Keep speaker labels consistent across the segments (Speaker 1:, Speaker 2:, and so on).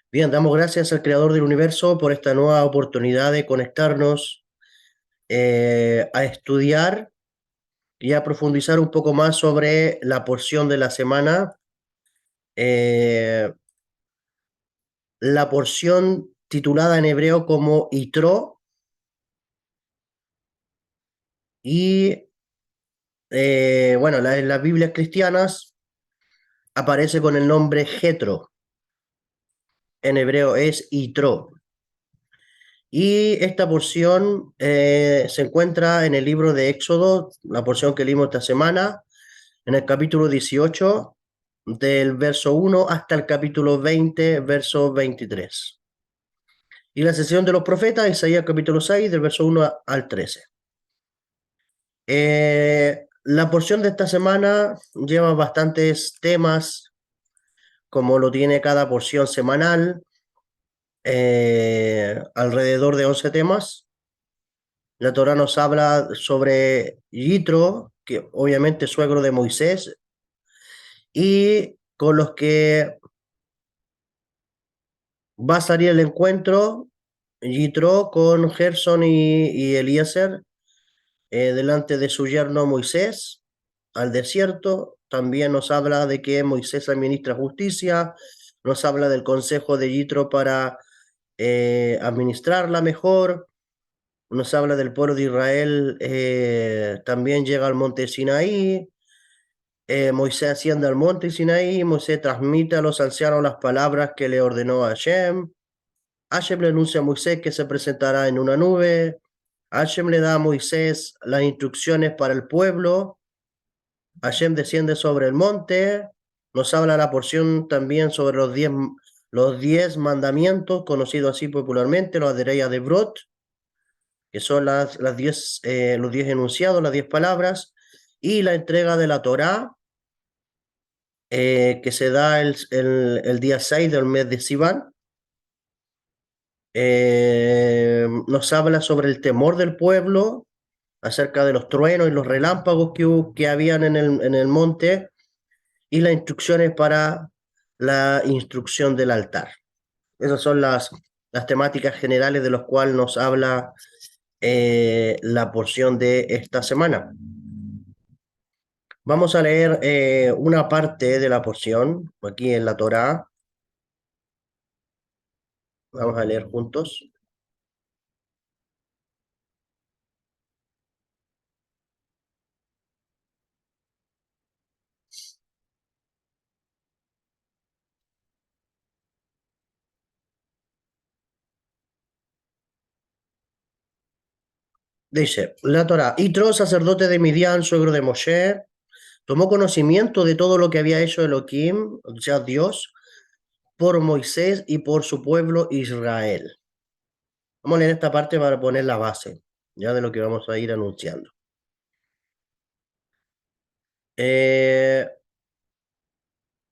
Speaker 1: Bien, damos gracias al Creador del Universo por esta nueva oportunidad de conectarnos a estudiar y a profundizar un poco más sobre la porción de la semana, eh, la porción titulada en hebreo como Yitro y bueno, en las Biblias cristianas aparece con el nombre Jetro, en hebreo es Yitro. Y esta porción se encuentra en el libro de Éxodo, la porción que leímos esta semana, en el capítulo 18, del verso 1 hasta el capítulo 20, verso 23. Y la sesión de los profetas, Isaías capítulo 6, del verso 1 al 13. La porción de esta semana lleva bastantes temas, como lo tiene cada porción semanal, alrededor de 11 temas. La Torá nos habla sobre Yitro, que obviamente es suegro de Moisés, y con los que va a salir el encuentro Yitro con Gerson y Eliezer delante de su yerno Moisés al desierto. También nos habla de que Moisés administra justicia, nos habla del consejo de Yitro para administrarla mejor, nos habla del pueblo de Israel, también llega al monte Sinaí. Moisés asciende al monte Sinaí, Moisés transmite a los ancianos las palabras que le ordenó a Hashem. Hashem le anuncia a Moisés que se presentará en una nube. Hashem le da a Moisés las instrucciones para el pueblo. Hashem desciende sobre el monte. Nos habla la porción también sobre los diez mandamientos, conocidos así popularmente, los Adereyas de Brot, que son los 10 enunciados, las 10 palabras, y la entrega de la Torá, que se da el día 6 del mes de Sivan. Nos habla sobre el temor del pueblo, acerca de los truenos y los relámpagos que habían en el monte, y las instrucciones para la instrucción del altar. Esas son las temáticas generales de las cuales nos habla la porción de esta semana. Vamos a leer una parte de la porción aquí en la Torá. Vamos a leer juntos. Dice la Torá: Yitro, sacerdote de Midian, suegro de Moshe, tomó conocimiento de todo lo que había hecho Elohim, o sea, Dios, por Moisés y por su pueblo Israel. Vamos a leer esta parte para poner la base, ya de lo que vamos a ir anunciando.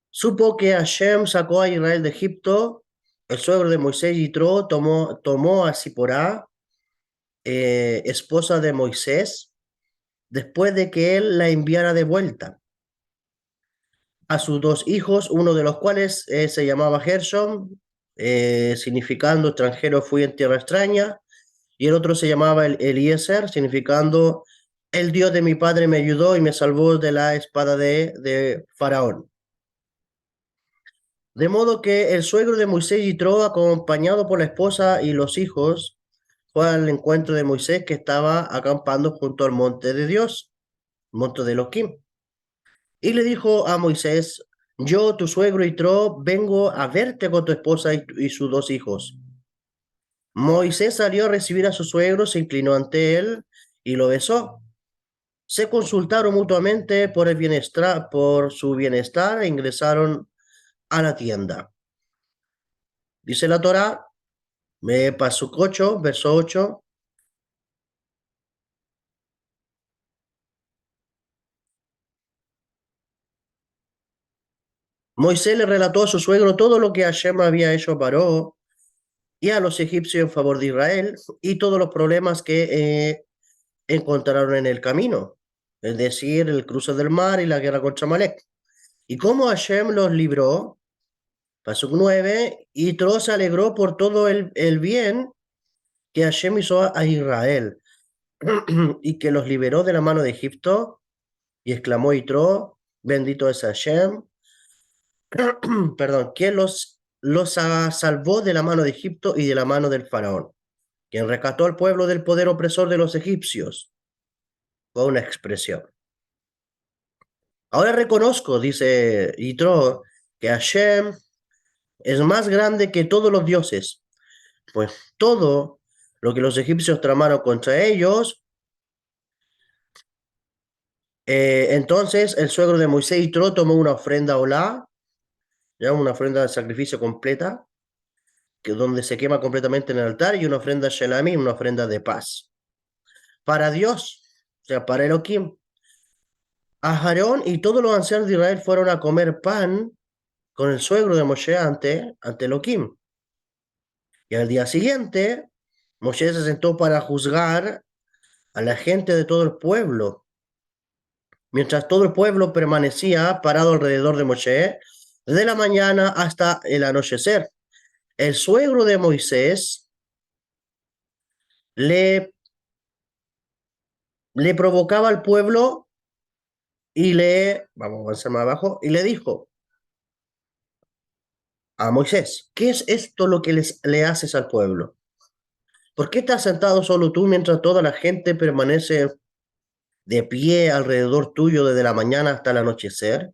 Speaker 1: Supo que Hashem sacó a Israel de Egipto. El suegro de Moisés, Yitro, tomó a Ziporá, esposa de Moisés, después de que él la enviara de vuelta a sus dos hijos, uno de los cuales se llamaba Gershom, significando extranjero fui en tierra extraña, y el otro se llamaba Eliezer, significando el Dios de mi padre me ayudó y me salvó de la espada de Faraón. De modo que el suegro de Moisés, Yitro, acompañado por la esposa y los hijos, fue al encuentro de Moisés, que estaba acampando junto al monte de Dios, monte de Elohim. Y le dijo a Moisés: yo, tu suegro Yitro, vengo a verte con tu esposa y sus dos hijos. Moisés salió a recibir a su suegro, se inclinó ante él y lo besó. Se consultaron mutuamente por su bienestar e ingresaron a la tienda. Dice la Torá, Pasuk 8, verso 8. Moisés le relató a su suegro todo lo que Hashem había hecho a Paró y a los egipcios en favor de Israel, y todos los problemas que encontraron en el camino, es decir, el cruce del mar y la guerra contra Malek. Y cómo Hashem los libró, Pasuk 9, Yitro se alegró por todo el bien que Hashem hizo a Israel y que los liberó de la mano de Egipto, y exclamó Yitro, bendito es Hashem, perdón, quien los salvó de la mano de Egipto y de la mano del faraón, quien rescató al pueblo del poder opresor de los egipcios. Fue una expresión. Ahora reconozco, dice Yitro, que Hashem es más grande que todos los dioses, pues todo lo que los egipcios tramaron contra ellos. Entonces el suegro de Moisés Yitro tomó una ofrenda olá, ya una ofrenda de sacrificio completa, que donde se quema completamente en el altar, y una ofrenda shelamim, una ofrenda de paz. Para Dios, o sea, para Elohim. A Aarón y todos los ancianos de Israel fueron a comer pan con el suegro de Moshe ante Elohim. Y al día siguiente, Moshe se sentó para juzgar a la gente de todo el pueblo, mientras todo el pueblo permanecía parado alrededor de Moshe, desde la mañana hasta el anochecer. El suegro de Moisés le, le provocaba al pueblo vamos a avanzar más abajo, y le dijo a Moisés, ¿qué es esto lo que le haces al pueblo? ¿Por qué estás sentado solo tú mientras toda la gente permanece de pie alrededor tuyo desde la mañana hasta el anochecer?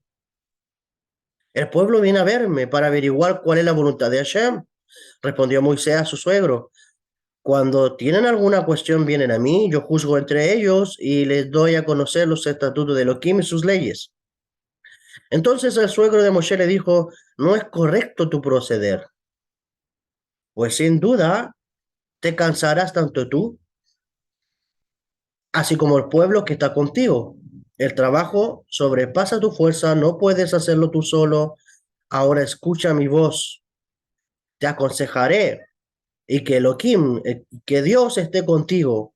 Speaker 1: El pueblo viene a verme para averiguar cuál es la voluntad de Hashem, respondió Moisés a su suegro. Cuando tienen alguna cuestión vienen a mí, yo juzgo entre ellos y les doy a conocer los estatutos de Elohim y sus leyes. Entonces el suegro de Moshe le dijo, no es correcto tu proceder, pues sin duda te cansarás tanto tú, así como el pueblo que está contigo. El trabajo sobrepasa tu fuerza, no puedes hacerlo tú solo. Ahora escucha mi voz, te aconsejaré y que Elohim, que Dios esté contigo.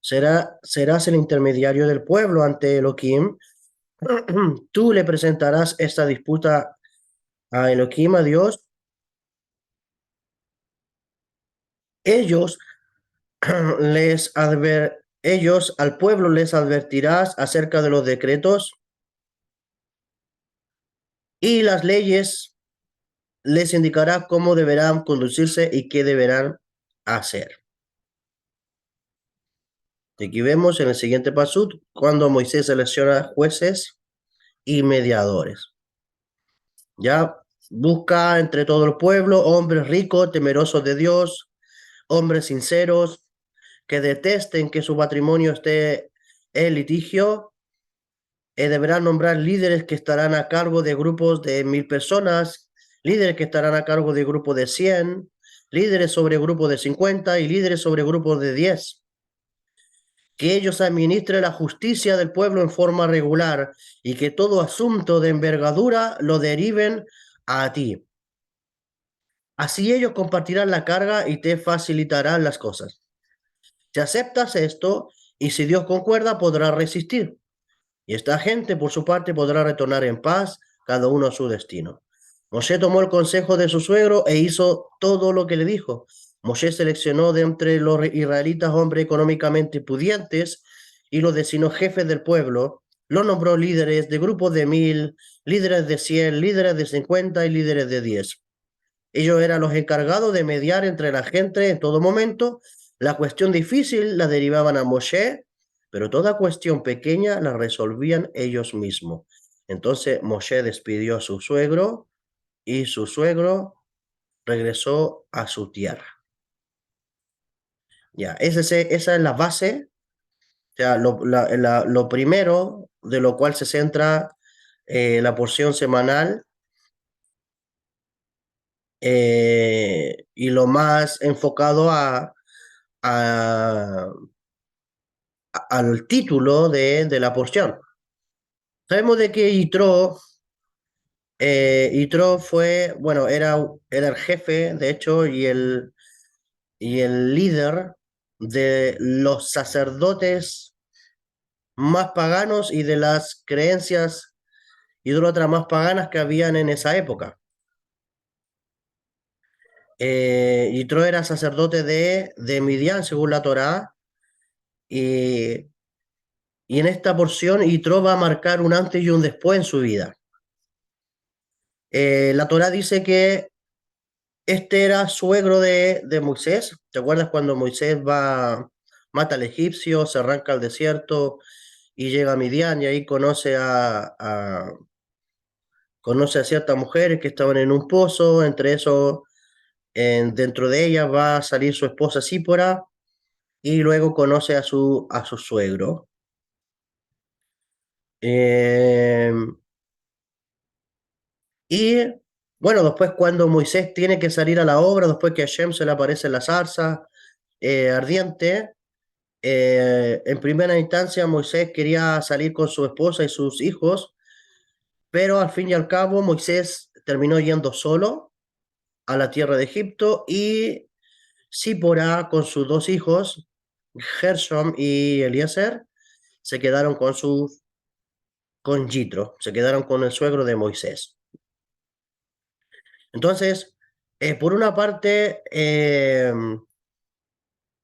Speaker 1: Serás el intermediario del pueblo ante Elohim. Tú le presentarás esta disputa a Elohim, a Dios. Ellos ellos al pueblo les advertirás acerca de los decretos y las leyes, les indicará cómo deberán conducirse y qué deberán hacer. Aquí vemos en el siguiente pasú cuando Moisés selecciona jueces y mediadores. Ya busca entre todo el pueblo hombres ricos, temerosos de Dios, hombres sinceros, que detesten que su patrimonio esté en litigio. Deberán nombrar líderes que estarán a cargo de grupos de 1000 personas, líderes que estarán a cargo de grupos de 100, líderes sobre grupos de 50 y líderes sobre grupos de 10. Que ellos administren la justicia del pueblo en forma regular y que todo asunto de envergadura lo deriven a ti. Así ellos compartirán la carga y te facilitarán las cosas. Si aceptas esto y si Dios concuerda, podrás resistir. Y esta gente, por su parte, podrá retornar en paz, cada uno a su destino. Moshe tomó el consejo de su suegro e hizo todo lo que le dijo. Moshe seleccionó de entre los israelitas hombres económicamente pudientes y los designó jefes del pueblo. Los nombró líderes de grupos de 1000, líderes de 100, líderes de 50 y líderes de 10. Ellos eran los encargados de mediar entre la gente en todo momento. La cuestión difícil la derivaban a Moshe, pero toda cuestión pequeña la resolvían ellos mismos. Entonces Moshe despidió a su suegro y su suegro regresó a su tierra. Ya, esa es la base, o sea, lo primero de lo cual se centra la porción semanal, y lo más enfocado a- al título de la porción. Sabemos de que Yitro fue, bueno, era el jefe, de hecho, y el líder de los sacerdotes más paganos y de las creencias idólatras más paganas que habían en esa época. Yitro era sacerdote de Midian, según la Torá, y, y en esta porción Yitro va a marcar un antes y un después en su vida. La Torá dice que este era suegro de Moisés. ¿Te acuerdas cuando Moisés mata al egipcio, se arranca al desierto y llega a Midian y ahí conoce a ciertas mujeres que estaban en un pozo? Entre eso, dentro de ellas va a salir su esposa Sípora y luego conoce a su suegro. Eh, y bueno, después cuando Moisés tiene que salir a la obra, después que a Hashem se le aparece en la zarza ardiente, en primera instancia Moisés quería salir con su esposa y sus hijos, pero al fin y al cabo Moisés terminó yendo solo a la tierra de Egipto y Sípora con sus dos hijos, Gershom y Eliezer, se quedaron con Jitro, se quedaron con el suegro de Moisés. Entonces, por una parte,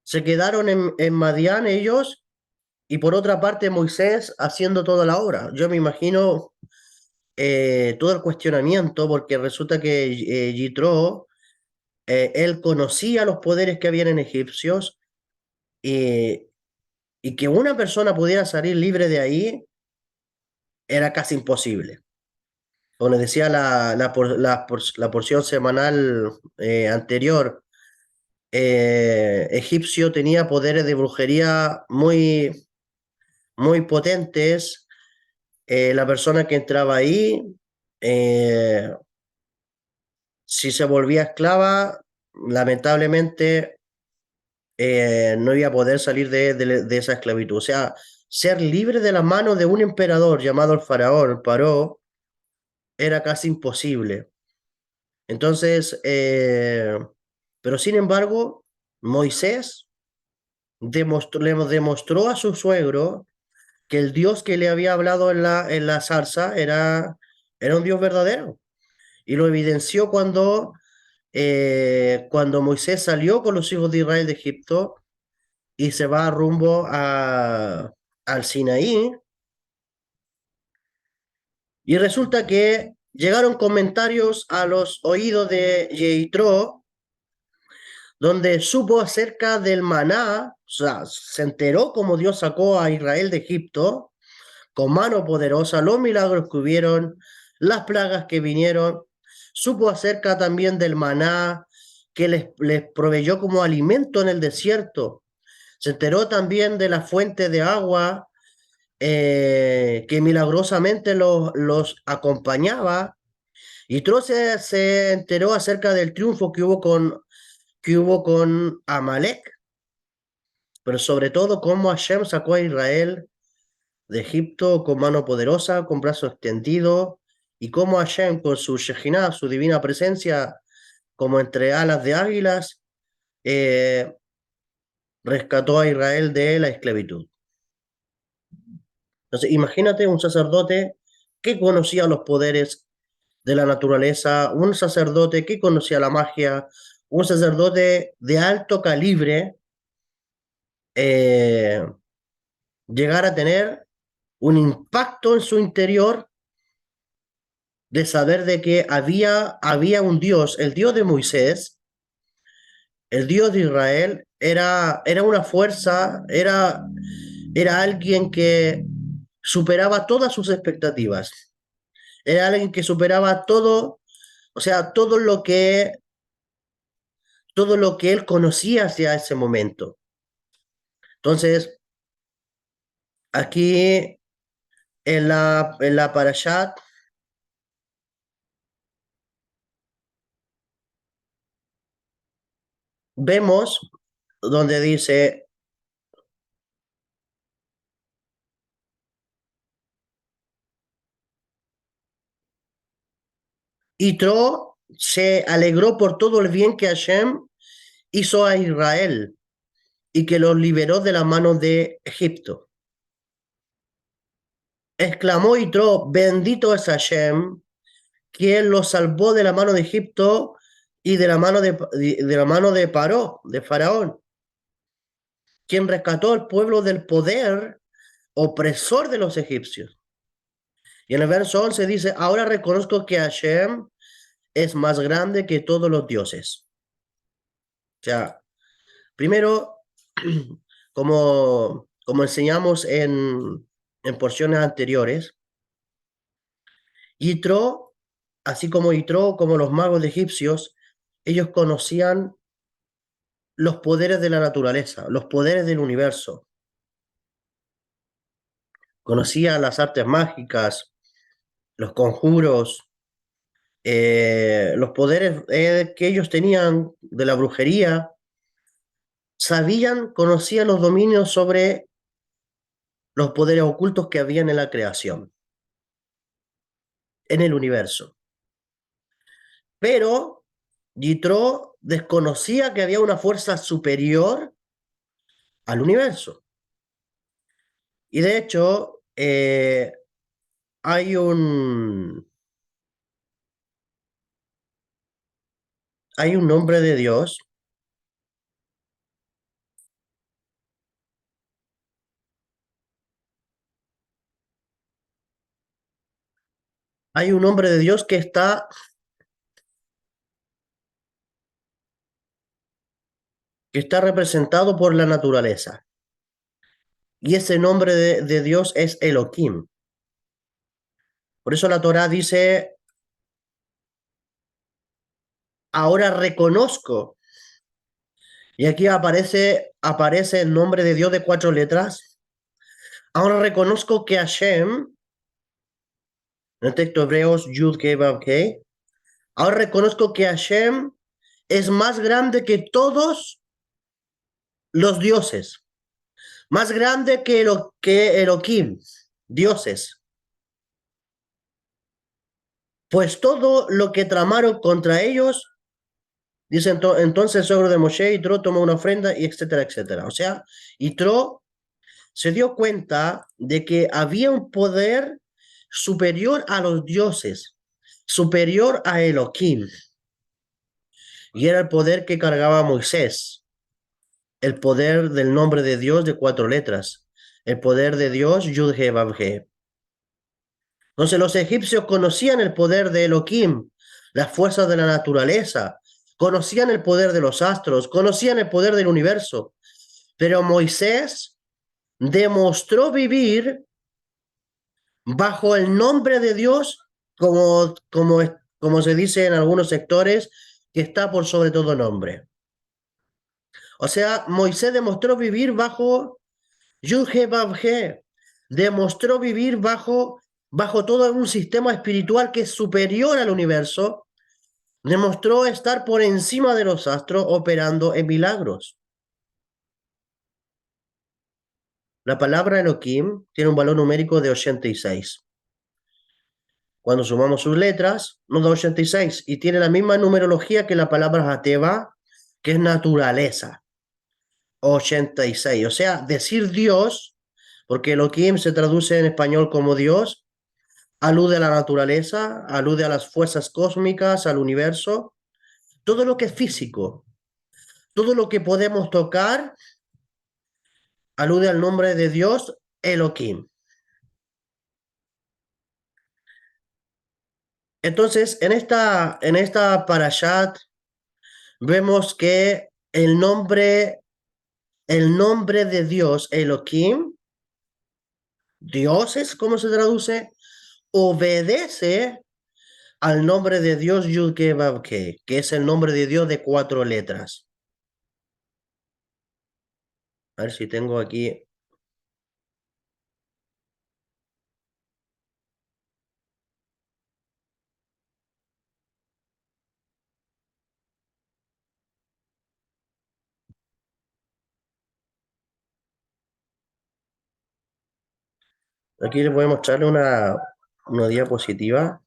Speaker 1: se quedaron en Madián ellos, y por otra parte Moisés haciendo toda la obra. Yo me imagino todo el cuestionamiento, porque resulta que Yitro, él conocía los poderes que habían en egipcios, y, y que una persona pudiera salir libre de ahí era casi imposible. Como les decía la porción semanal anterior, egipcio tenía poderes de brujería muy, muy potentes. La persona que entraba ahí, eh, si se volvía esclava, lamentablemente no iba a poder salir de esa esclavitud. O sea, ser libre de las manos de un emperador llamado el faraón, el Paró, era casi imposible. Entonces, pero sin embargo, Moisés le demostró a su suegro que el Dios que le había hablado en la zarza era un Dios verdadero. Y lo evidenció cuando Moisés salió con los hijos de Israel de Egipto y se va rumbo al Sinaí. Y resulta que llegaron comentarios a los oídos de Jethro, donde supo acerca del maná, o sea, se enteró cómo Dios sacó a Israel de Egipto con mano poderosa, los milagros que hubieron, las plagas que vinieron. Supo acerca también del maná que les proveyó como alimento en el desierto. Se enteró también de la fuente de agua que milagrosamente los acompañaba. Y Tro se enteró acerca del triunfo que hubo con Amalek, pero sobre todo cómo Hashem sacó a Israel de Egipto con mano poderosa, con brazo extendido, y cómo Hashem con su Shejinah, su divina presencia, como entre alas de águilas, eh, rescató a Israel de la esclavitud. Entonces, imagínate un sacerdote que conocía los poderes de la naturaleza, un sacerdote que conocía la magia, un sacerdote de alto calibre, eh, llegar a tener un impacto en su interior de saber de que había un Dios, el Dios de Moisés, el Dios de Israel, era una fuerza, era alguien que superaba todas sus expectativas, era alguien que superaba todo, o sea, todo lo que él conocía hacia ese momento. Entonces, aquí en la Parashat vemos donde dice, Yitro se alegró por todo el bien que Hashem hizo a Israel y que los liberó de la mano de Egipto. Exclamó Yitro, bendito es Hashem, quien los salvó de la mano de Egipto y de la mano de Paró, de Faraón, quien rescató al pueblo del poder opresor de los egipcios. Y en el verso 11 dice, ahora reconozco que Hashem es más grande que todos los dioses. O sea, primero, como enseñamos en porciones anteriores, Yitro, así como Yitro, como los magos egipcios, ellos conocían los poderes de la naturaleza, los poderes del universo. Conocían las artes mágicas, los conjuros, los poderes que ellos tenían de la brujería. Conocían los dominios sobre los poderes ocultos que habían en la creación, en el universo. Pero Yitro desconocía que había una fuerza superior al universo. Y de hecho, hay un, hay un nombre de Dios, hay un nombre de Dios que está representado por la naturaleza. Y ese nombre de Dios es Elohim. Por eso la Torá dice, ahora reconozco. Y aquí aparece el nombre de Dios de 4 letras. Ahora reconozco que Hashem, en el texto hebreos, Yud Kei Vav Kei, ahora reconozco que Hashem es más grande que todos los dioses, más grande que Elohim, dioses. Pues todo lo que tramaron contra ellos, dice entonces el suegro de Moshe, Yitro tomó una ofrenda y etcétera, etcétera. O sea, Yitro se dio cuenta de que había un poder superior a los dioses, superior a Elohim, y era el poder que cargaba Moisés, el poder del nombre de Dios de 4 letras, el poder de Dios Yud-He Vav-He. Entonces los egipcios conocían el poder de Elohim, las fuerzas de la naturaleza, conocían el poder de los astros, conocían el poder del universo, pero Moisés demostró vivir bajo el nombre de Dios, como se dice en algunos sectores, que está por sobre todo nombre. O sea, Moisés demostró vivir bajo Yud-He Vav-He, demostró vivir bajo todo un sistema espiritual que es superior al universo, demostró estar por encima de los astros operando en milagros. La palabra Elohim tiene un valor numérico de 86. Cuando sumamos sus letras, nos da 86 y tiene la misma numerología que la palabra Hateva, que es naturaleza. 86. O sea, decir Dios, porque Elohim se traduce en español como Dios, alude a la naturaleza, alude a las fuerzas cósmicas, al universo, todo lo que es físico, todo lo que podemos tocar, alude al nombre de Dios, Elohim. Entonces, en esta parashat vemos que el nombre de Dios, Elohim, Dios es como se traduce, obedece al nombre de Dios Yud-Ke-Vav-Ke, que es el nombre de Dios de 4 letras. A ver si tengo aquí. Aquí les voy a mostrarle una diapositiva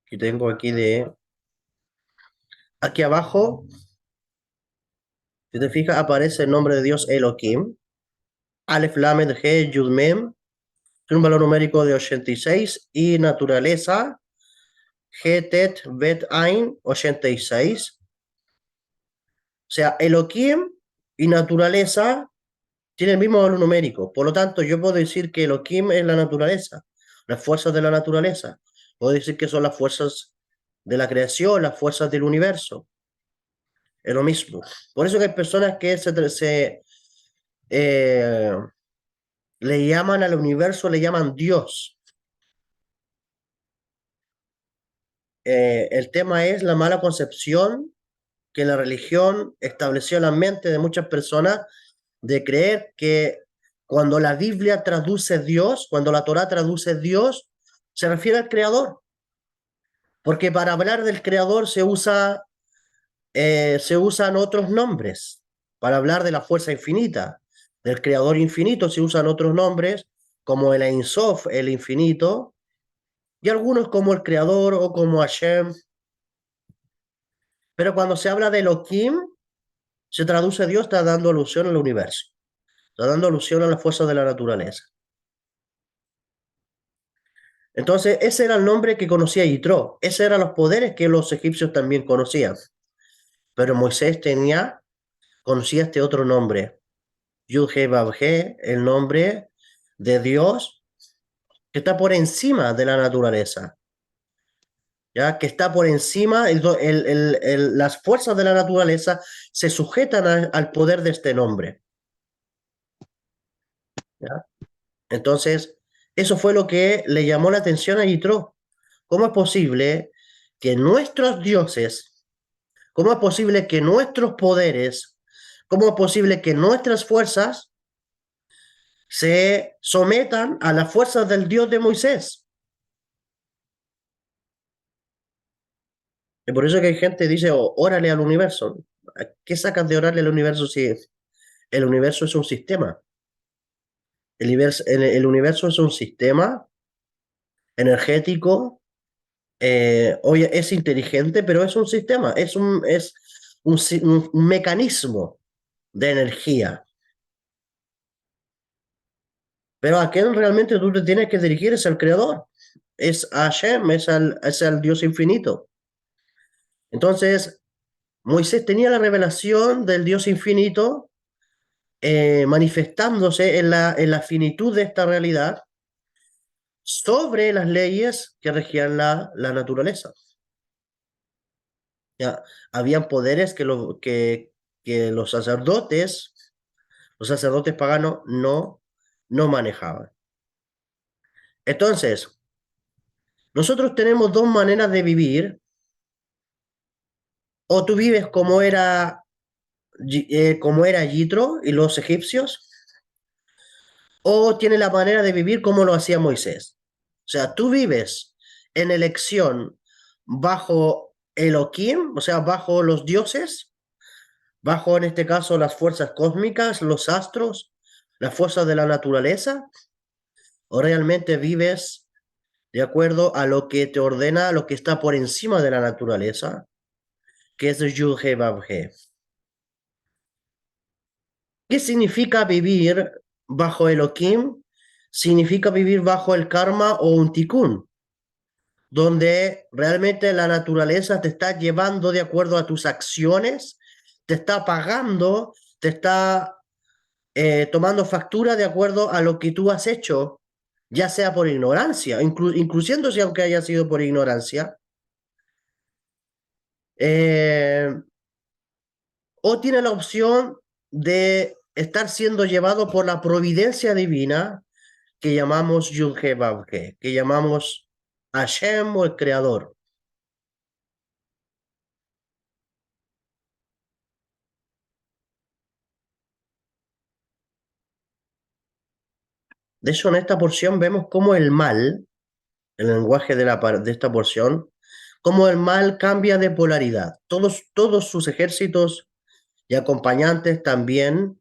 Speaker 1: que tengo aquí Aquí abajo, si te fijas, aparece el nombre de Dios Elohim, Aleph Lamed He Yud Mem, tiene un valor numérico de 86 y naturaleza, He Tet Bet Ain 86. sea, Elohim y naturaleza tienen el mismo valor numérico. Por lo tanto, yo puedo decir que Elohim es la naturaleza, las fuerzas de la naturaleza. Puedo decir que son las fuerzas de la creación, las fuerzas del universo. Es lo mismo. Por eso que hay personas que eh, le llaman al universo, le llaman Dios. El tema es la mala concepción que la religión estableció en la mente de muchas personas de creer que cuando la Biblia traduce Dios, cuando la Torá traduce Dios, se refiere al Creador. Porque para hablar del Creador se usan otros nombres. Para hablar de la fuerza infinita, del Creador infinito, se usan otros nombres, como el Ein Sof, el infinito, y algunos como el Creador o como Hashem. Pero cuando se habla de Elohim, se traduce Dios, está dando alusión al universo, está dando alusión a las fuerzas de la naturaleza. Entonces, ese era el nombre que conocía Yitro, esos eran los poderes que los egipcios también conocían. Pero Moisés conocía este otro nombre, Yud-He-Vav-He, el nombre de Dios que está por encima de la naturaleza, ¿ya? Que está por encima, las fuerzas de la naturaleza se sujetan al poder de este nombre, ¿ya? Entonces, eso fue lo que le llamó la atención a Yitro. ¿Cómo es posible que nuestros dioses, cómo es posible que nuestros poderes, cómo es posible que nuestras fuerzas se sometan a las fuerzas del Dios de Moisés? Y por eso que hay gente que dice, "Oh, órale al universo". ¿Qué sacas de orarle al universo si el universo es un sistema? El universo es un sistema energético. Oye, es inteligente, pero es un sistema, es un mecanismo de energía. Pero a quién realmente tú te tienes que dirigir es al creador, es a Hashem, es al Dios infinito. Entonces, Moisés tenía la revelación del Dios infinito, manifestándose en la finitud de esta realidad sobre las leyes que regían la naturaleza. Ya, habían poderes que los sacerdotes paganos no manejaban. Entonces, nosotros tenemos dos maneras de vivir. O tú vives como era Yitro y los egipcios, o tienes la manera de vivir como lo hacía Moisés. O sea, tú vives en elección bajo Elohim, o sea, bajo los dioses, bajo en este caso las fuerzas cósmicas, los astros, las fuerzas de la naturaleza, o realmente vives de acuerdo a lo que te ordena, lo que está por encima de la naturaleza, que es Yud-He-Vav-He. ¿Qué significa vivir bajo Elohim? Significa vivir bajo el karma o un tikkun, donde realmente la naturaleza te está llevando de acuerdo a tus acciones, te está pagando, te está tomando factura de acuerdo a lo que tú has hecho, ya sea por ignorancia, incluyéndose aunque haya sido por ignorancia, eh, o tiene la opción de estar siendo llevado por la providencia divina que llamamos Yud-He-Vav-He, que llamamos Hashem o el Creador. De hecho, en esta porción vemos cómo el mal, el lenguaje de esta porción, cómo el mal cambia de polaridad. Todos sus ejércitos y acompañantes también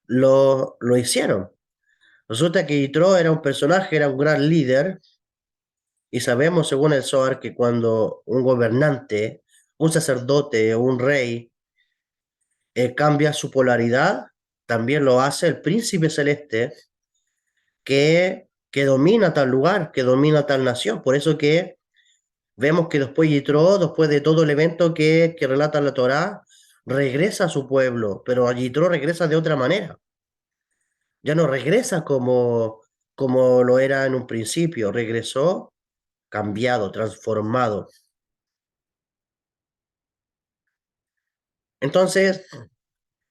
Speaker 1: lo hicieron. Resulta que Yitro era un personaje, era un gran líder, y sabemos, según el Zohar, que cuando un gobernante, un sacerdote o un rey cambia su polaridad, también lo hace el príncipe celeste que domina tal lugar, que domina tal nación. Por eso que vemos que después Yitro, después de todo el evento que relata la Torá, regresa a su pueblo, pero Yitro regresa de otra manera. Ya no regresa como lo era en un principio, regresó cambiado, transformado. Entonces,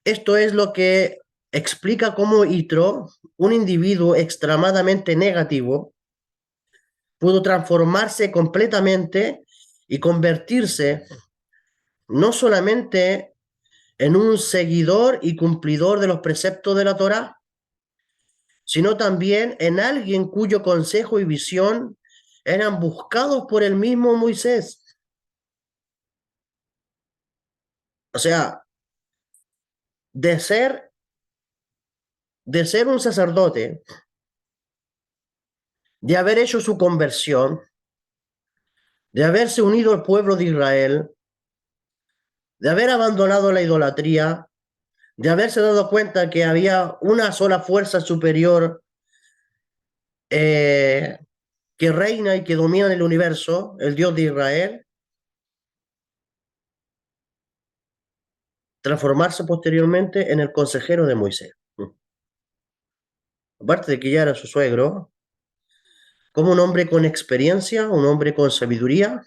Speaker 1: esto es lo que explica cómo Yitro, un individuo extremadamente negativo, pudo transformarse completamente y convertirse no solamente en un seguidor y cumplidor de los preceptos de la Torá, sino también en alguien cuyo consejo y visión eran buscados por el mismo Moisés. O sea, de ser, de ser un sacerdote, de haber hecho su conversión, de haberse unido al pueblo de Israel, de haber abandonado la idolatría, de haberse dado cuenta que había una sola fuerza superior eh, que reina y que domina en el universo, el Dios de Israel, transformarse posteriormente en el consejero de Moisés. Aparte de que ya era su suegro, como un hombre con experiencia, un hombre con sabiduría,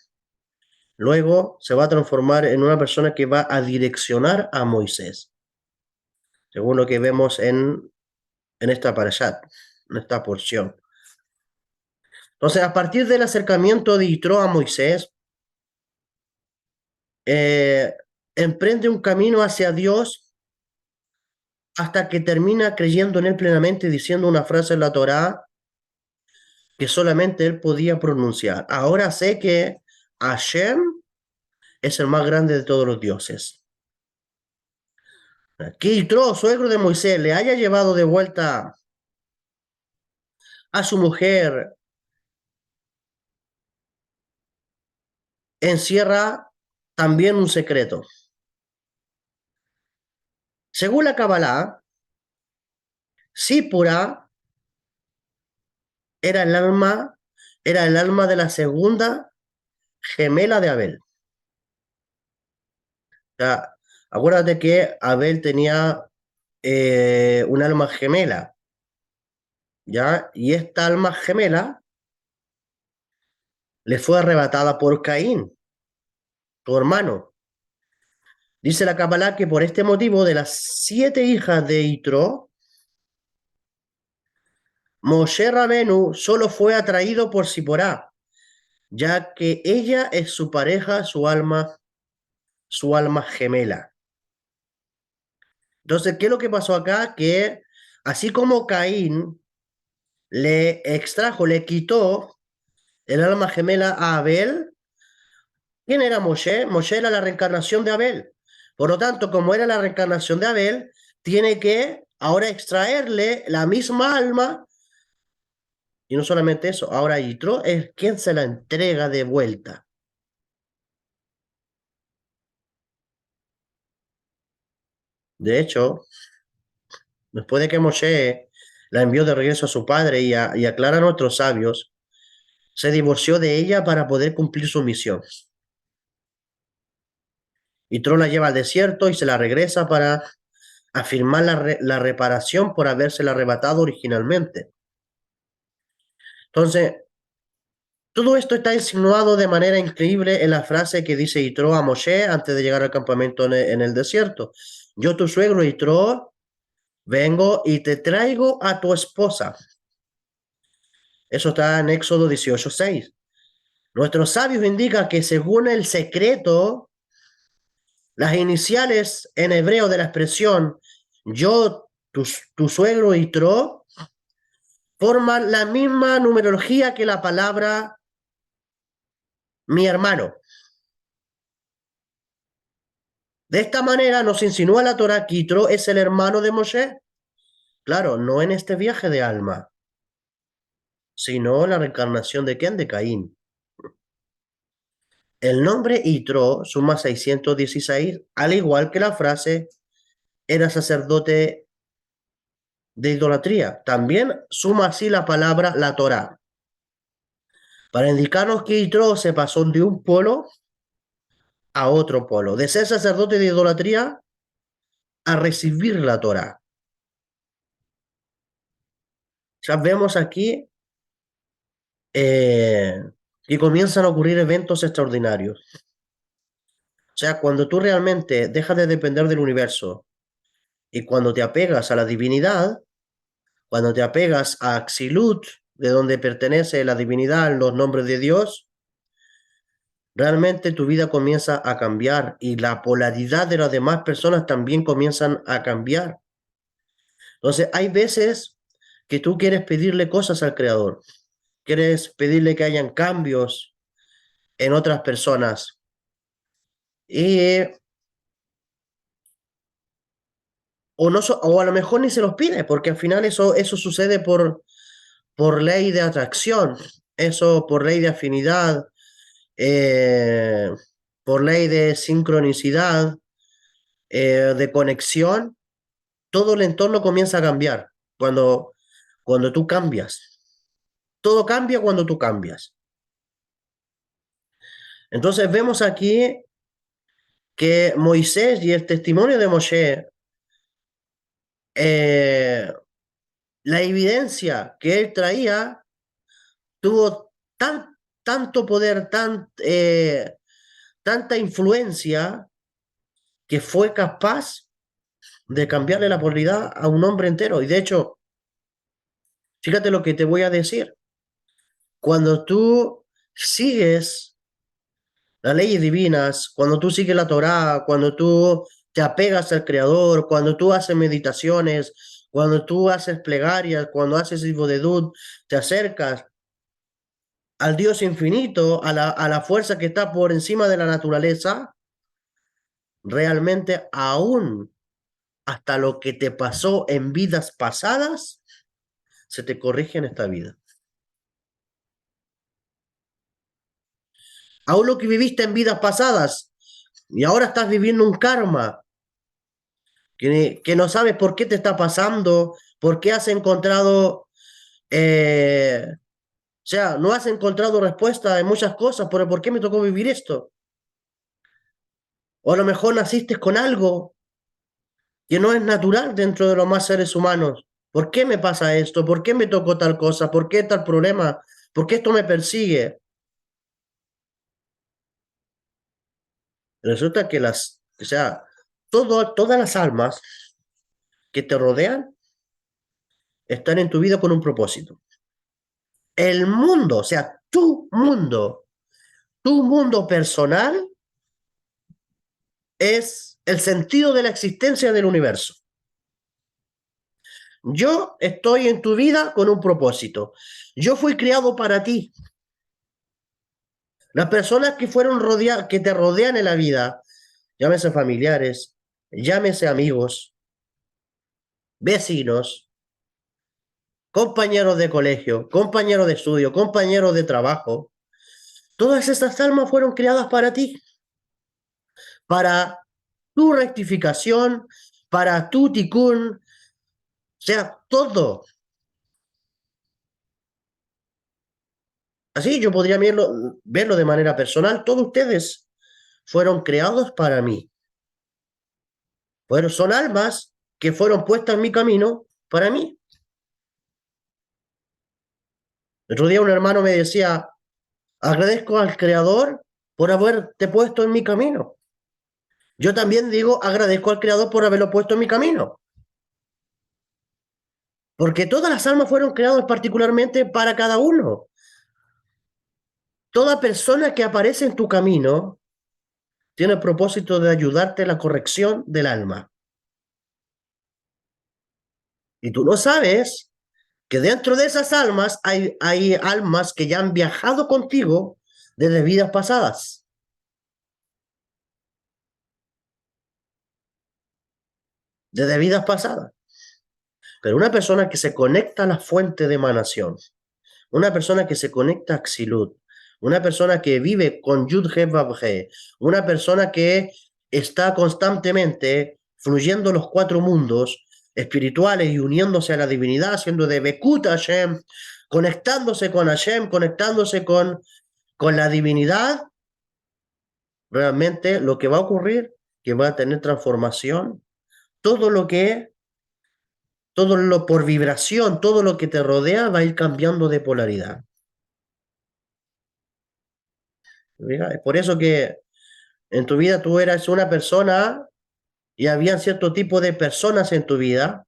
Speaker 1: luego se va a transformar en una persona que va a direccionar a Moisés, según lo que vemos en esta parashat, en esta porción. Entonces, a partir del acercamiento de Yitro a Moisés, eh, emprende un camino hacia Dios hasta que termina creyendo en él plenamente, diciendo una frase en la Torá que solamente él podía pronunciar. Ahora sé que Hashem es el más grande de todos los dioses. Que Yitro, suegro de Moisés, le haya llevado de vuelta a su mujer, encierra también un secreto. Según la Kabbalah, Sípura era el alma, era el alma de la segunda gemela de Abel. O sea, acuérdate que Abel tenía un alma gemela, ¿ya? Y esta alma gemela le fue arrebatada por Caín, tu hermano. Dice la Kabbalah que por este motivo de las 7 hijas de Yitro, Moshe Rabenu solo fue atraído por Siporá, ya que ella es su pareja, su alma gemela. Entonces, ¿qué es lo que pasó acá? Que así como Caín le extrajo, le quitó el alma gemela a Abel, ¿quién era Moshe? Moshe era la reencarnación de Abel. Por lo tanto, como era la reencarnación de Abel, tiene que ahora extraerle la misma alma. Y no solamente eso, ahora Yitro es quien se la entrega de vuelta. De hecho, después de que Moshe la envió de regreso a su padre y aclara a nuestros sabios, se divorció de ella para poder cumplir su misión. Yitro la lleva al desierto y se la regresa para afirmar la reparación por habérsela arrebatado originalmente. Entonces, todo esto está insinuado de manera increíble en la frase que dice Yitro a Moshe antes de llegar al campamento en el desierto. Yo, tu suegro Yitro, vengo y te traigo a tu esposa. Eso está en Éxodo 18:6. Nuestros sabios indican que según el secreto, las iniciales en hebreo de la expresión yo, tu suegro Yitro, forman la misma numerología que la palabra mi hermano. De esta manera nos insinúa la Torah que Yitro es el hermano de Moshe. Claro, no en este viaje de alma, sino en la reencarnación de ¿quién? De Caín. El nombre Yitro suma 616, al igual que la frase era sacerdote de idolatría. También suma así la palabra la Torah, para indicarnos que Yitro se pasó de un polo a otro polo, de ser sacerdote de idolatría a recibir la Torá. Ya vemos aquí eh, que comienzan a ocurrir eventos extraordinarios. O sea, cuando tú realmente dejas de depender del universo y cuando te apegas a la divinidad, cuando te apegas a Axilut, de donde pertenece la divinidad, los nombres de Dios, realmente tu vida comienza a cambiar y la polaridad de las demás personas también comienzan a cambiar. Entonces, hay veces que tú quieres pedirle cosas al Creador, quieres pedirle que hayan cambios en otras personas y o, no, o a lo mejor ni se los pide, porque al final eso sucede por ley de atracción, eso por ley de afinidad, eh, por ley de sincronicidad, de conexión, todo el entorno comienza a cambiar cuando tú cambias. Todo cambia cuando tú cambias. Entonces vemos aquí que Moisés y el testimonio de Moshe, eh, la evidencia que él traía, tuvo tanto poder, tanta influencia, que fue capaz de cambiarle la polaridad a un hombre entero. Y de hecho, fíjate lo que te voy a decir. Cuando tú sigues las leyes divinas, cuando tú sigues la Torá, cuando tú te apegas al Creador, cuando tú haces meditaciones, cuando tú haces plegarias, cuando haces Dud, te acercas al Dios infinito, a la fuerza que está por encima de la naturaleza, realmente aún hasta lo que te pasó en vidas pasadas, se te corrige en esta vida. Aún lo que viviste en vidas pasadas y ahora estás viviendo un karma que no sabes por qué te está pasando, por qué has encontrado, o sea, no has encontrado respuesta en muchas cosas, pero ¿por qué me tocó vivir esto? O a lo mejor naciste con algo que no es natural dentro de los más seres humanos. ¿Por qué me pasa esto? ¿Por qué me tocó tal cosa? ¿Por qué tal problema? ¿Por qué esto me persigue? Resulta que o sea, todas las almas que te rodean están en tu vida con un propósito. El mundo, o sea, tu mundo personal es el sentido de la existencia del universo. Yo estoy en tu vida con un propósito. Yo fui criado para ti. Las personas que te rodean en la vida, llámese familiares, llámese amigos, vecinos, compañeros de colegio, compañeros de estudio, compañeros de trabajo, todas estas almas fueron creadas para ti, para tu rectificación, para tu tikkun, o sea, todo. Así yo podría verlo de manera personal. Todos ustedes fueron creados para mí. Bueno, son almas que fueron puestas en mi camino para mí. El otro día un hermano me decía, agradezco al Creador por haberte puesto en mi camino. Yo también digo, agradezco al Creador por haberlo puesto en mi camino. Porque todas las almas fueron creadas particularmente para cada uno. Toda persona que aparece en tu camino tiene el propósito de ayudarte en la corrección del alma. Y tú no sabes que dentro de esas almas hay almas que ya han viajado contigo desde vidas pasadas. Desde vidas pasadas. Pero una persona que se conecta a la fuente de emanación, una persona que se conecta a Xilut, una persona que vive con Yud He Vav He, una persona que está constantemente fluyendo los cuatro mundos espirituales y uniéndose a la divinidad, haciendo de Bekut Hashem, conectándose con Hashem, conectándose con la divinidad, realmente lo que va a ocurrir, que va a tener transformación, todo lo que, todo lo por vibración, todo lo que te rodea va a ir cambiando de polaridad. ¿Ya? Es por eso que en tu vida tú eras una persona y había cierto tipo de personas en tu vida.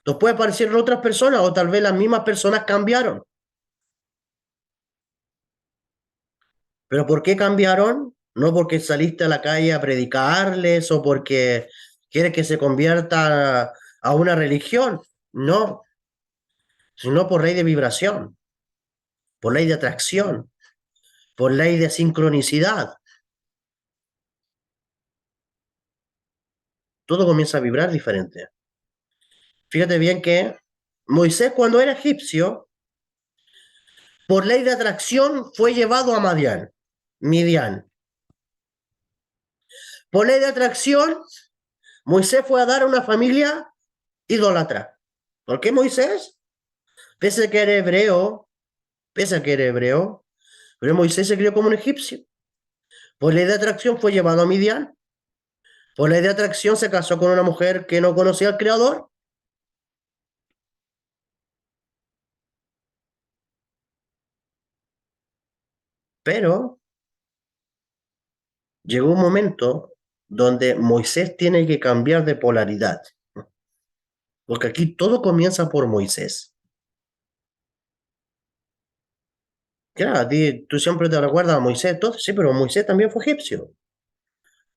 Speaker 1: Después aparecieron otras personas o tal vez las mismas personas cambiaron. ¿Pero por qué cambiaron? No porque saliste a la calle a predicarles o porque quieres que se convierta a una religión. No, sino por ley de vibración, por ley de atracción, por ley de sincronicidad. Todo comienza a vibrar diferente. Fíjate bien que Moisés cuando era egipcio, por ley de atracción fue llevado a Madián, Midian. Por ley de atracción, Moisés fue a dar a una familia idólatra. ¿Por qué Moisés? Pese a que era hebreo, pese a que era hebreo, pero Moisés se crió como un egipcio. Por ley de atracción fue llevado a Midian. Por ley de atracción se casó con una mujer que no conocía al Creador. Pero llegó un momento donde Moisés tiene que cambiar de polaridad. Porque aquí todo comienza por Moisés. Claro, tú siempre te recuerdas a Moisés, todo, sí, pero Moisés también fue egipcio.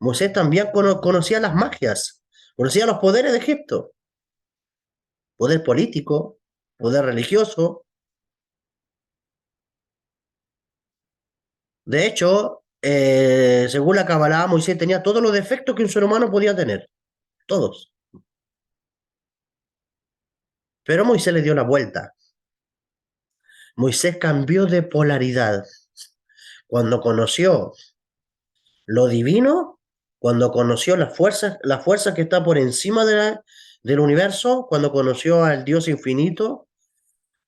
Speaker 1: Moisés también conocía las magias, conocía los poderes de Egipto, poder político, poder religioso. De hecho, según la Kabbalah, Moisés tenía todos los defectos que un ser humano podía tener, todos. Pero Moisés le dio la vuelta. Moisés cambió de polaridad cuando conoció lo divino, cuando conoció la fuerza que está por encima del universo, cuando conoció al Dios infinito.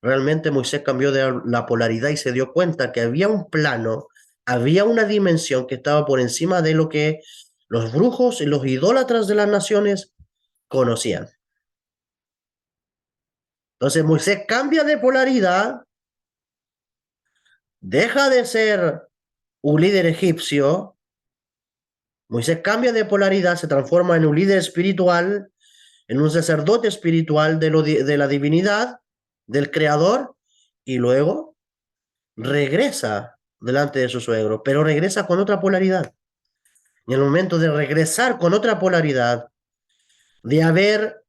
Speaker 1: Realmente Moisés cambió de la polaridad y se dio cuenta que había un plano, había una dimensión que estaba por encima de lo que los brujos y los idólatras de las naciones conocían. Entonces Moisés cambia de polaridad, deja de ser un líder egipcio, Moisés cambia de polaridad, se transforma en un líder espiritual, en un sacerdote espiritual de la divinidad, del Creador, y luego regresa delante de su suegro, pero regresa con otra polaridad. Y en el momento de regresar con otra polaridad, de haber,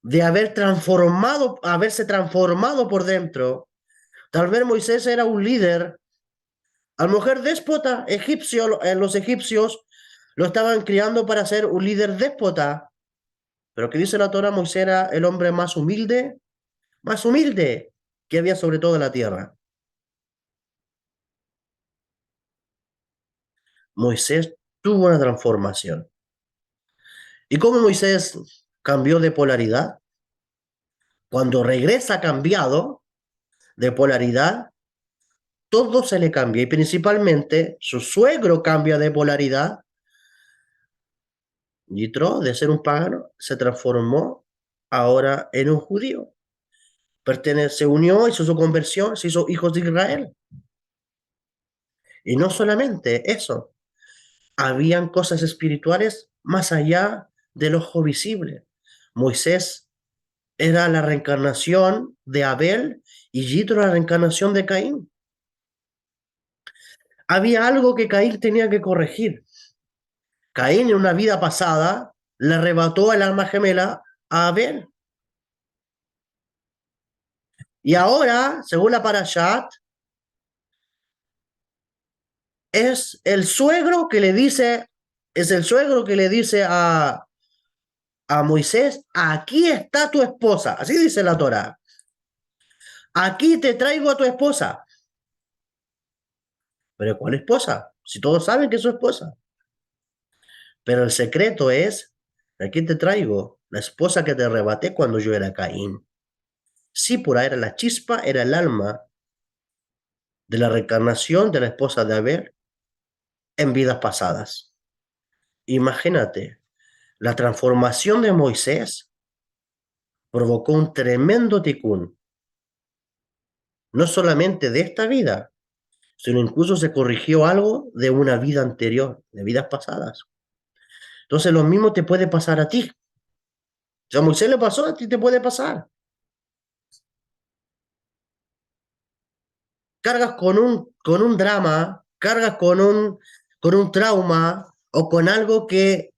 Speaker 1: de haber transformado, haberse transformado por dentro, tal vez Moisés era un líder, a lo mejor déspota egipcio, los egipcios lo estaban criando para ser un líder déspota, pero que dice la Torah, Moisés era el hombre más humilde que había sobre toda la tierra. Moisés tuvo una transformación. ¿Y cómo Moisés cambió de polaridad? Cuando regresa cambiado de polaridad, todo se le cambia y principalmente su suegro cambia de polaridad. Yitro, de ser un pagano, se transformó ahora en un judío. Se unió, hizo su conversión, se hizo hijos de Israel. Y no solamente eso, habían cosas espirituales más allá del ojo visible. Moisés era la reencarnación de Abel y Yitro la reencarnación de Caín. Había algo que Caín tenía que corregir. Caín en una vida pasada le arrebató el alma gemela a Abel. Y ahora, según la Parashat, es el suegro que le dice a Moisés, aquí está tu esposa. Así dice la Torah. Aquí te traigo a tu esposa. Pero ¿cuál esposa? Si todos saben que es su esposa. Pero el secreto es, aquí te traigo la esposa que te arrebaté cuando yo era Caín. Sípora era la chispa, era el alma de la reencarnación de la esposa de Abel. en vidas pasadas. Imagínate, la transformación de Moisés provocó un tremendo ticún, no solamente de esta vida, sino incluso se corrigió algo de una vida anterior, de vidas pasadas. Entonces lo mismo te puede pasar a ti. Si a Moisés le pasó, a ti te puede pasar. Cargas con un drama, cargas con un trauma o con algo que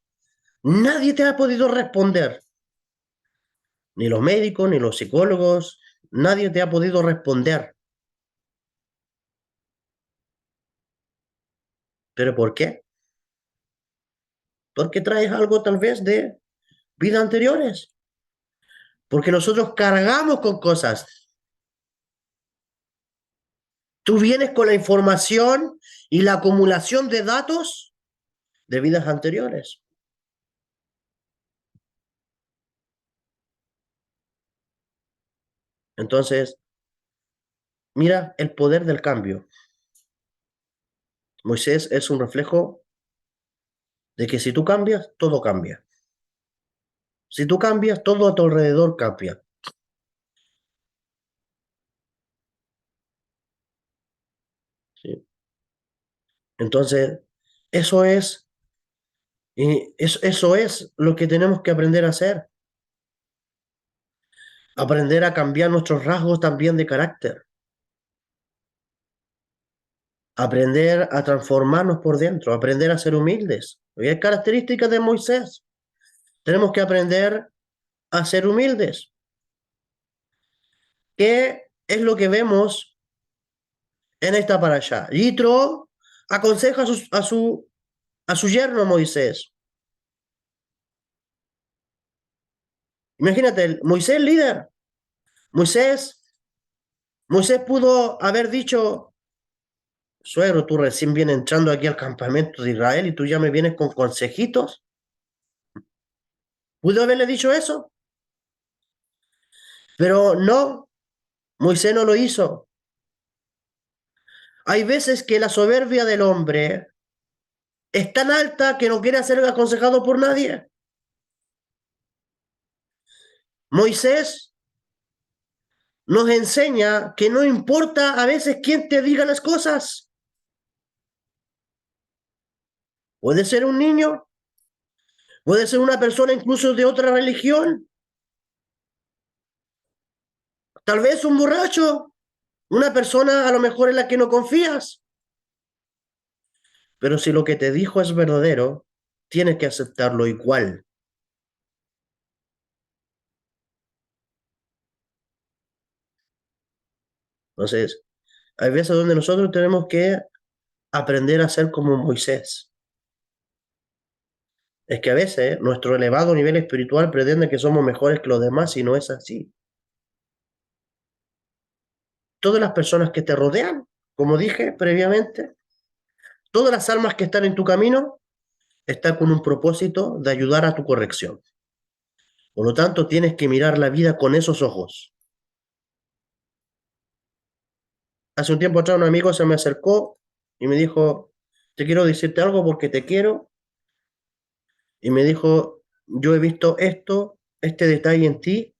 Speaker 1: nadie te ha podido responder. Ni los médicos, ni los psicólogos, nadie te ha podido responder. ¿Pero por qué? Porque traes algo tal vez de vidas anteriores. Porque nosotros cargamos con cosas. Tú vienes con la información y la acumulación de datos de vidas anteriores. Entonces, mira el poder del cambio. Moisés es un reflejo de que si tú cambias, todo cambia. Si tú cambias, todo a tu alrededor cambia. ¿Sí? Entonces, eso es, eso es lo que tenemos que aprender a hacer. Aprender a cambiar nuestros rasgos también de carácter. Aprender a transformarnos por dentro, aprender a ser humildes. Y hay características de Moisés. Tenemos que aprender a ser humildes. ¿Qué es lo que vemos en esta parasha? Yitro aconseja a su yerno Moisés. Imagínate, Moisés líder. Moisés, Moisés pudo haber dicho, suegro, tú recién vienes entrando aquí al campamento de Israel y tú ya me vienes con consejitos. Pudo haberle dicho eso, pero no, Moisés no lo hizo. Hay veces que la soberbia del hombre es tan alta que no quiere ser aconsejado por nadie. Moisés nos enseña que no importa a veces quién te diga las cosas. Puede ser un niño, puede ser una persona incluso de otra religión, tal vez un borracho, una persona a lo mejor en la que no confías. Pero si lo que te dijo es verdadero, tienes que aceptarlo igual. Entonces, hay veces donde nosotros tenemos que aprender a ser como Moisés. Es que a veces nuestro elevado nivel espiritual pretende que somos mejores que los demás y no es así. Todas las personas que te rodean, como dije previamente, todas las almas que están en tu camino, están con un propósito de ayudar a tu corrección. Por lo tanto, tienes que mirar la vida con esos ojos. Hace un tiempo atrás un amigo se me acercó y me dijo, te quiero decirte algo porque te quiero. Y me dijo, yo he visto esto, este detalle en ti.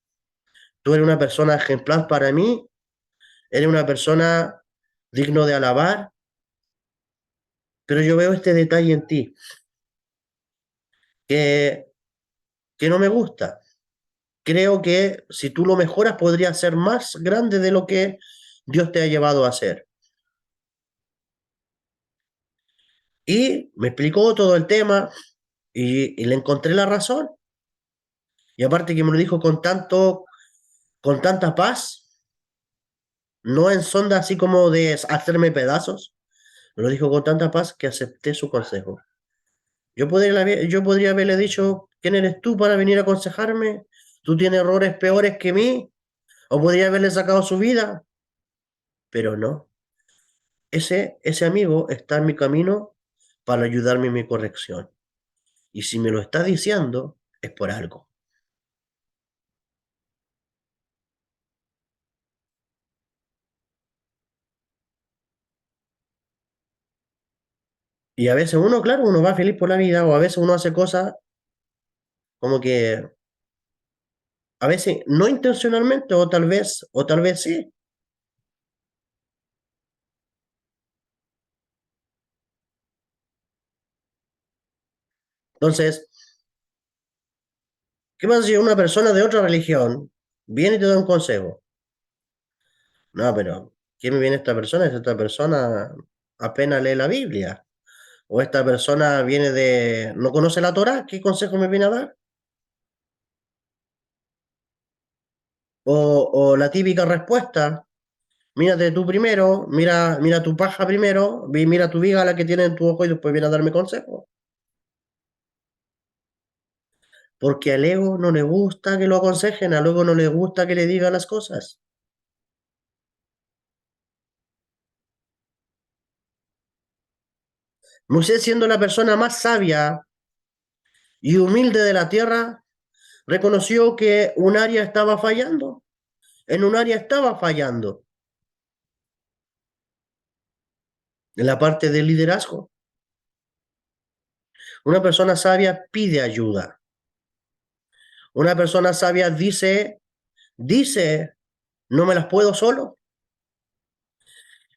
Speaker 1: Tú eres una persona ejemplar para mí, eres una persona digno de alabar, pero yo veo este detalle en ti que, que no me gusta. Creo que si tú lo mejoras podría ser más grande de lo que Dios te ha llevado a hacer. Y me explicó todo el tema y le encontré la razón. Y aparte que me lo dijo con tanta paz, no en sonda así como de hacerme pedazos, me lo dijo con tanta paz que acepté su consejo. Yo podría haberle dicho, ¿quién eres tú para venir a aconsejarme? Tú tienes errores peores que mí, o podría haberle sacado su vida, pero no. Ese amigo está en mi camino para ayudarme en mi corrección. Y si me lo está diciendo, es por algo. Y a veces uno, claro, uno va feliz por la vida, o a veces uno hace cosas como que, a veces no intencionalmente, o tal vez sí. Entonces, ¿qué pasa si una persona de otra religión viene y te da un consejo? No, pero ¿quién me viene esta persona? Es esta persona apenas lee la Biblia. O esta persona viene de, no conoce la Torá, ¿qué consejo me viene a dar? O la típica respuesta, mírate tú primero, mira tu paja primero, mira tu viga la que tiene en tu ojo y después viene a darme consejo. Porque al ego no le gusta que lo aconsejen, al ego no le gusta que le digan las cosas. Moisés, siendo la persona más sabia y humilde de la tierra, reconoció que un área estaba fallando. En un área estaba fallando, en la parte del liderazgo. Una persona sabia pide ayuda. Una persona sabia dice, no me las puedo solo.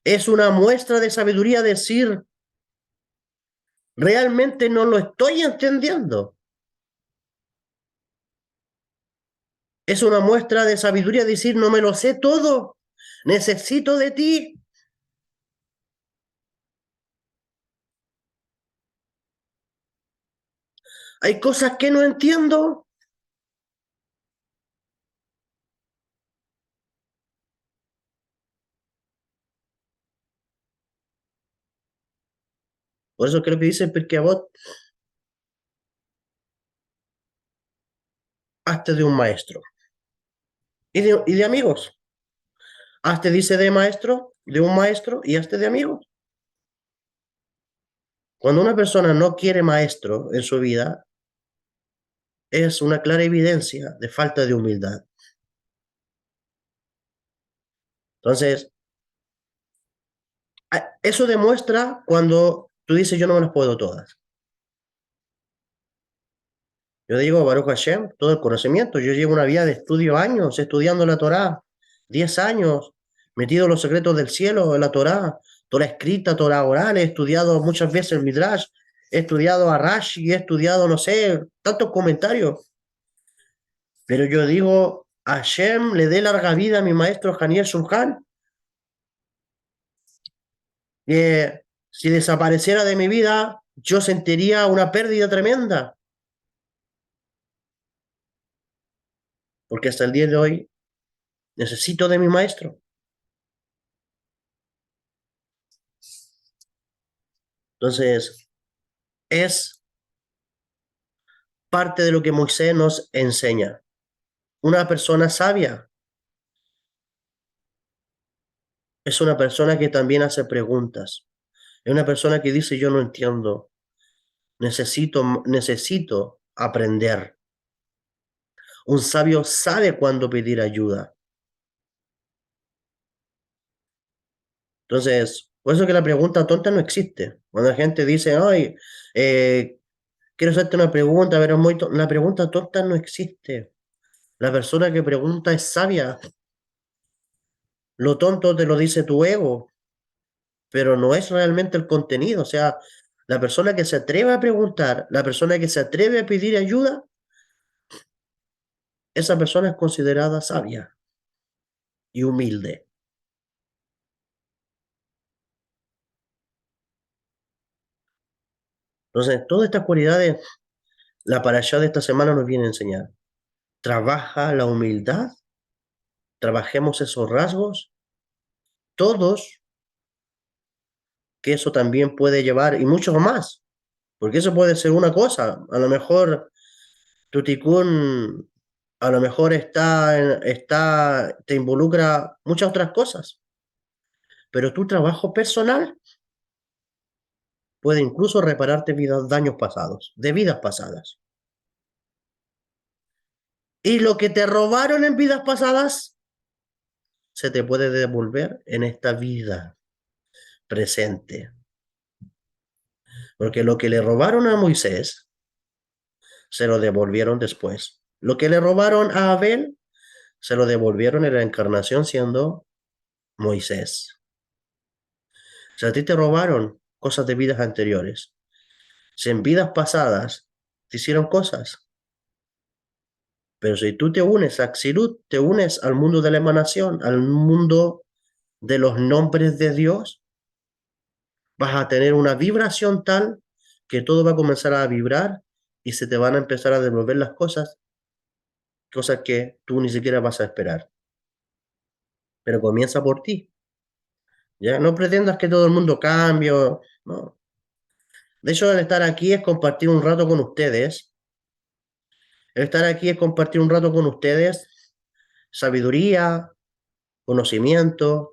Speaker 1: Es una muestra de sabiduría decir, realmente no lo estoy entendiendo. Es una muestra de sabiduría decir, no me lo sé todo. Necesito de ti. Hay cosas que no entiendo. Por eso creo que dice porque a vos, hazte de un maestro. Y de amigos. Hazte, dice, de maestro, de un maestro, y hazte de amigos. Cuando una persona no quiere maestro en su vida, es una clara evidencia de falta de humildad. Entonces, eso demuestra cuando tú dices yo no me las puedo todas. Yo digo, Baruch Hashem, todo el conocimiento. Yo llevo una vida de estudio años, estudiando la Torá, 10 años, metido en los secretos del cielo, en la Torá, Torá escrita, Torá oral, he estudiado muchas veces el Midrash, he estudiado a Rashi, he estudiado, no sé, tantos comentarios. Pero yo digo, Hashem le dé larga vida a mi maestro Haniel Shulchan, que si desapareciera de mi vida, yo sentiría una pérdida tremenda, porque hasta el día de hoy necesito de mi maestro. Entonces, es parte de lo que Moisés nos enseña. Una persona sabia es una persona que también hace preguntas. Es una persona que dice, yo no entiendo, necesito aprender. Un sabio sabe cuándo pedir ayuda. Entonces, por eso que la pregunta tonta no existe. Cuando la gente dice, ay, eh, quiero hacerte una pregunta, pero es muy la pregunta tonta no existe. La persona que pregunta es sabia. Lo tonto te lo dice tu ego, pero no es realmente el contenido. O sea, la persona que se atreve a preguntar, la persona que se atreve a pedir ayuda, esa persona es considerada sabia y humilde. Entonces, todas estas cualidades, la parashá de esta semana nos viene a enseñar. Trabaja la humildad, trabajemos esos rasgos, todos, que eso también puede llevar, y mucho más, porque eso puede ser una cosa. A lo mejor tu ticún, a lo mejor te involucra muchas otras cosas, pero tu trabajo personal puede incluso repararte daños pasados, de vidas pasadas. Y lo que te robaron en vidas pasadas se te puede devolver en esta vida presente. Porque lo que le robaron a Moisés, se lo devolvieron después. Lo que le robaron a Abel, se lo devolvieron en la encarnación siendo Moisés. O sea, a ti te robaron cosas de vidas anteriores. Si en vidas pasadas te hicieron cosas, pero si tú te unes a Xirut, te unes al mundo de la emanación, al mundo de los nombres de Dios, vas a tener una vibración tal que todo va a comenzar a vibrar y se te van a empezar a devolver las cosas, cosas que tú ni siquiera vas a esperar. Pero comienza por ti. Ya no pretendas que todo el mundo cambie, no. De hecho, el estar aquí es compartir un rato con ustedes. El estar aquí es compartir un rato con ustedes sabiduría, conocimiento.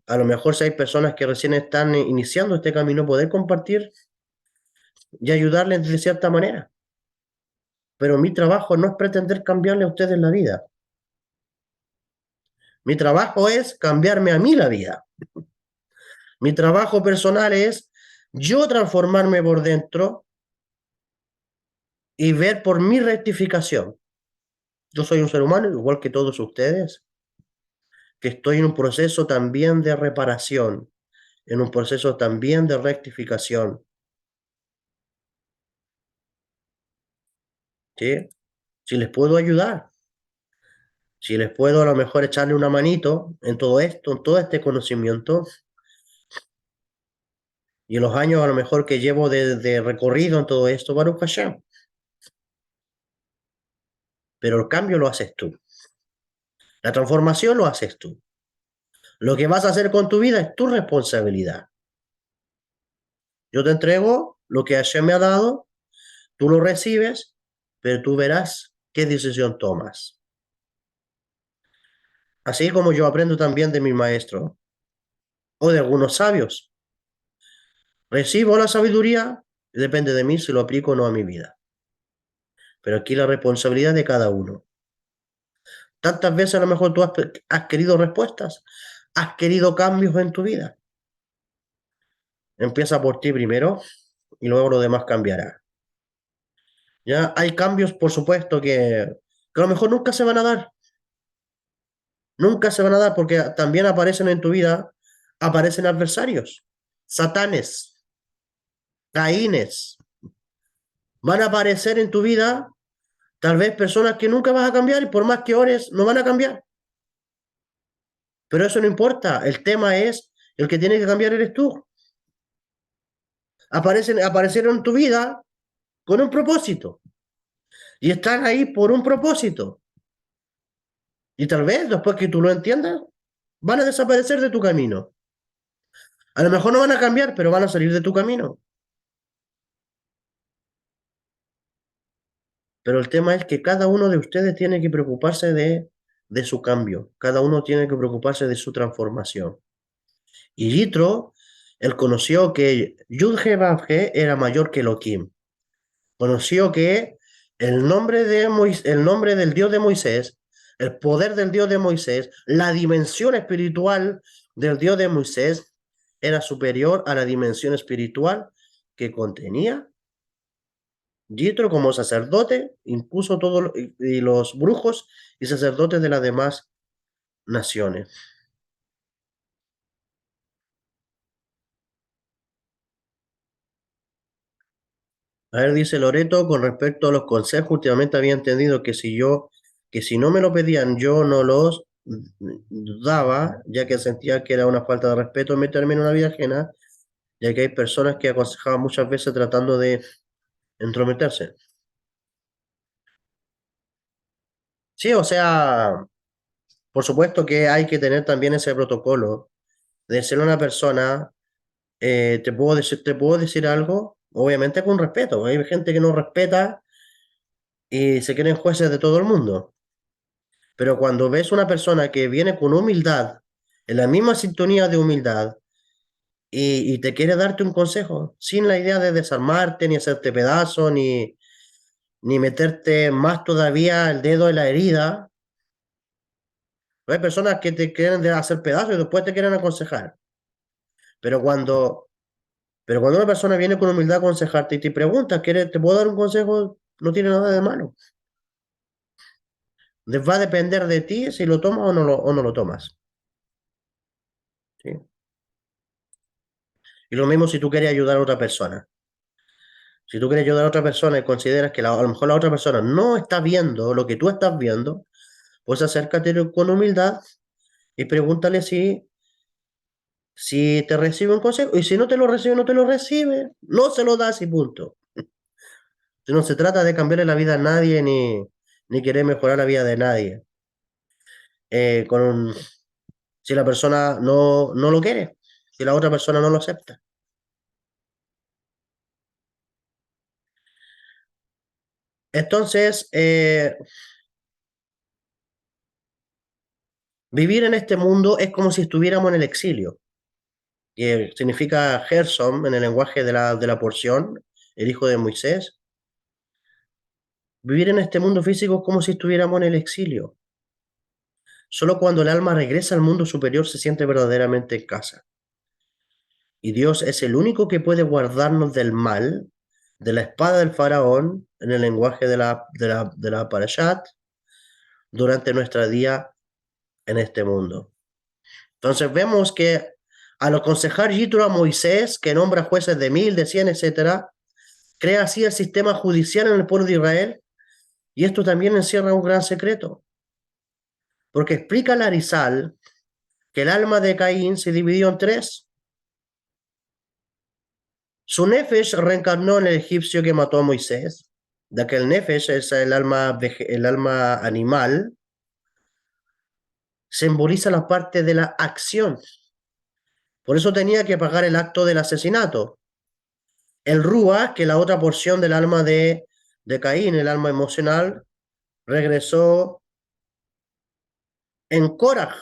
Speaker 1: A lo mejor si hay personas que recién están iniciando este camino, poder compartir y ayudarles de cierta manera. Pero mi trabajo no es pretender cambiarle a ustedes la vida. Mi trabajo es cambiarme a mí la vida. Mi trabajo personal es yo transformarme por dentro y ver por mi rectificación. Yo soy un ser humano, igual que todos ustedes, que estoy en un proceso también de reparación, en un proceso también de rectificación. ¿Sí? Si les puedo ayudar, si les puedo a lo mejor echarle una manito en todo esto, en todo este conocimiento, y en los años a lo mejor que llevo de recorrido en todo esto, Baruch Hashem. Pero el cambio lo haces tú. La transformación lo haces tú. Lo que vas a hacer con tu vida es tu responsabilidad. Yo te entrego lo que Hashem me ha dado, tú lo recibes, pero tú verás qué decisión tomas. Así como yo aprendo también de mi maestro o de algunos sabios. Recibo la sabiduría y depende de mí si lo aplico o no a mi vida. Pero aquí la responsabilidad de cada uno. Tantas veces a lo mejor tú has querido respuestas, has querido cambios en tu vida. Empieza por ti primero y luego lo demás cambiará. Ya hay cambios, por supuesto, que a lo mejor nunca se van a dar. Nunca se van a dar porque también aparecen en tu vida, aparecen adversarios, satanes, caínes. Van a aparecer en tu vida tal vez personas que nunca vas a cambiar y por más que ores, no van a cambiar. Pero eso no importa. El tema es, el que tiene que cambiar eres tú. Aparecieron en tu vida con un propósito y están ahí por un propósito. Y tal vez después que tú lo entiendas, van a desaparecer de tu camino. A lo mejor no van a cambiar, pero van a salir de tu camino. Pero el tema es que cada uno de ustedes tiene que preocuparse de su cambio. Cada uno tiene que preocuparse de su transformación. Y Yitro, él conoció que Yud-He-Vav-He era mayor que Elohim. Conoció que el nombre del Dios de Moisés, el poder del Dios de Moisés, la dimensión espiritual del Dios de Moisés era superior a la dimensión espiritual que contenía Yitro como sacerdote, impuso todos y los brujos y sacerdotes de las demás naciones. A ver, dice Loreto, con respecto a los consejos, últimamente había entendido que si no me lo pedían, yo no los daba, ya que sentía que era una falta de respeto meterme en una vida ajena, ya que hay personas que aconsejaban muchas veces tratando de entrometerse. Sí, o sea, por supuesto que hay que tener también ese protocolo de ser una persona, te puedo decir algo, obviamente con respeto. Hay gente que no respeta y se creen jueces de todo el mundo. Pero cuando ves una persona que viene con humildad, en la misma sintonía de humildad, y te quiere darte un consejo, sin la idea de desarmarte, ni hacerte pedazo, ni meterte más todavía el dedo en la herida, hay personas que te quieren hacer pedazos y después te quieren aconsejar. Pero cuando Pero cuando una persona viene con humildad a aconsejarte y te pregunta, ¿te puedo dar un consejo? No tiene nada de malo. Va a depender de ti si lo tomas o no lo tomas. ¿Sí? Y lo mismo si tú quieres ayudar a otra persona. Si tú quieres ayudar a otra persona y consideras que a lo mejor la otra persona no está viendo lo que tú estás viendo, pues acércate con humildad y pregúntale si te recibe un consejo. Y si no te lo recibe, no te lo recibe. No se lo das y punto. No se trata de cambiarle la vida a nadie ni querer mejorar la vida de nadie. Eh, con, si la persona no lo quiere, si la otra persona no lo acepta. Entonces, vivir en este mundo es como si estuviéramos en el exilio, que significa Gersom en el lenguaje de la porción, el hijo de Moisés. Vivir en este mundo físico es como si estuviéramos en el exilio. Solo cuando el alma regresa al mundo superior se siente verdaderamente en casa. Y Dios es el único que puede guardarnos del mal, de la espada del faraón, en el lenguaje de la Parashat, durante nuestra día en este mundo. Entonces vemos que al aconsejar Yitro a Moisés, que nombra jueces de 1000, de 100, etcétera, crea así el sistema judicial en el pueblo de Israel, y esto también encierra un gran secreto, porque explica Larizal que el alma de Caín se dividió en tres. Su nefesh reencarnó en el egipcio que mató a Moisés, ya que el nefesh es el alma animal, simboliza la parte de la acción. Por eso tenía que pagar el acto del asesinato. El Rúa, que la otra porción del alma de Caín, el alma emocional, regresó en Korah,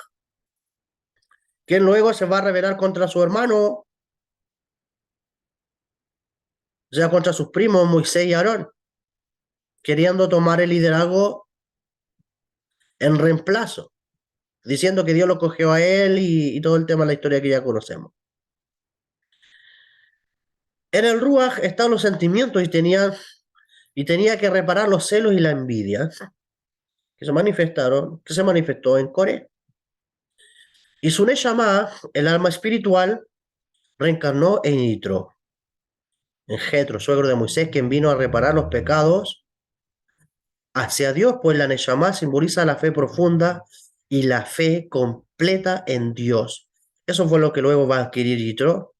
Speaker 1: quien luego se va a rebelar contra su hermano, o sea, contra sus primos Moisés y Aarón, queriendo tomar el liderazgo en reemplazo, diciendo que Dios lo cogió a él y todo el tema de la historia que ya conocemos. En el Ruach estaban los sentimientos y tenía que reparar los celos y la envidia que se manifestó en Coré. Y su Neshama, el alma espiritual, reencarnó en Yitro, en Jetro, suegro de Moisés, quien vino a reparar los pecados hacia Dios, pues la Neshama simboliza la fe profunda y la fe completa en Dios. Eso fue lo que luego va a adquirir Yitro.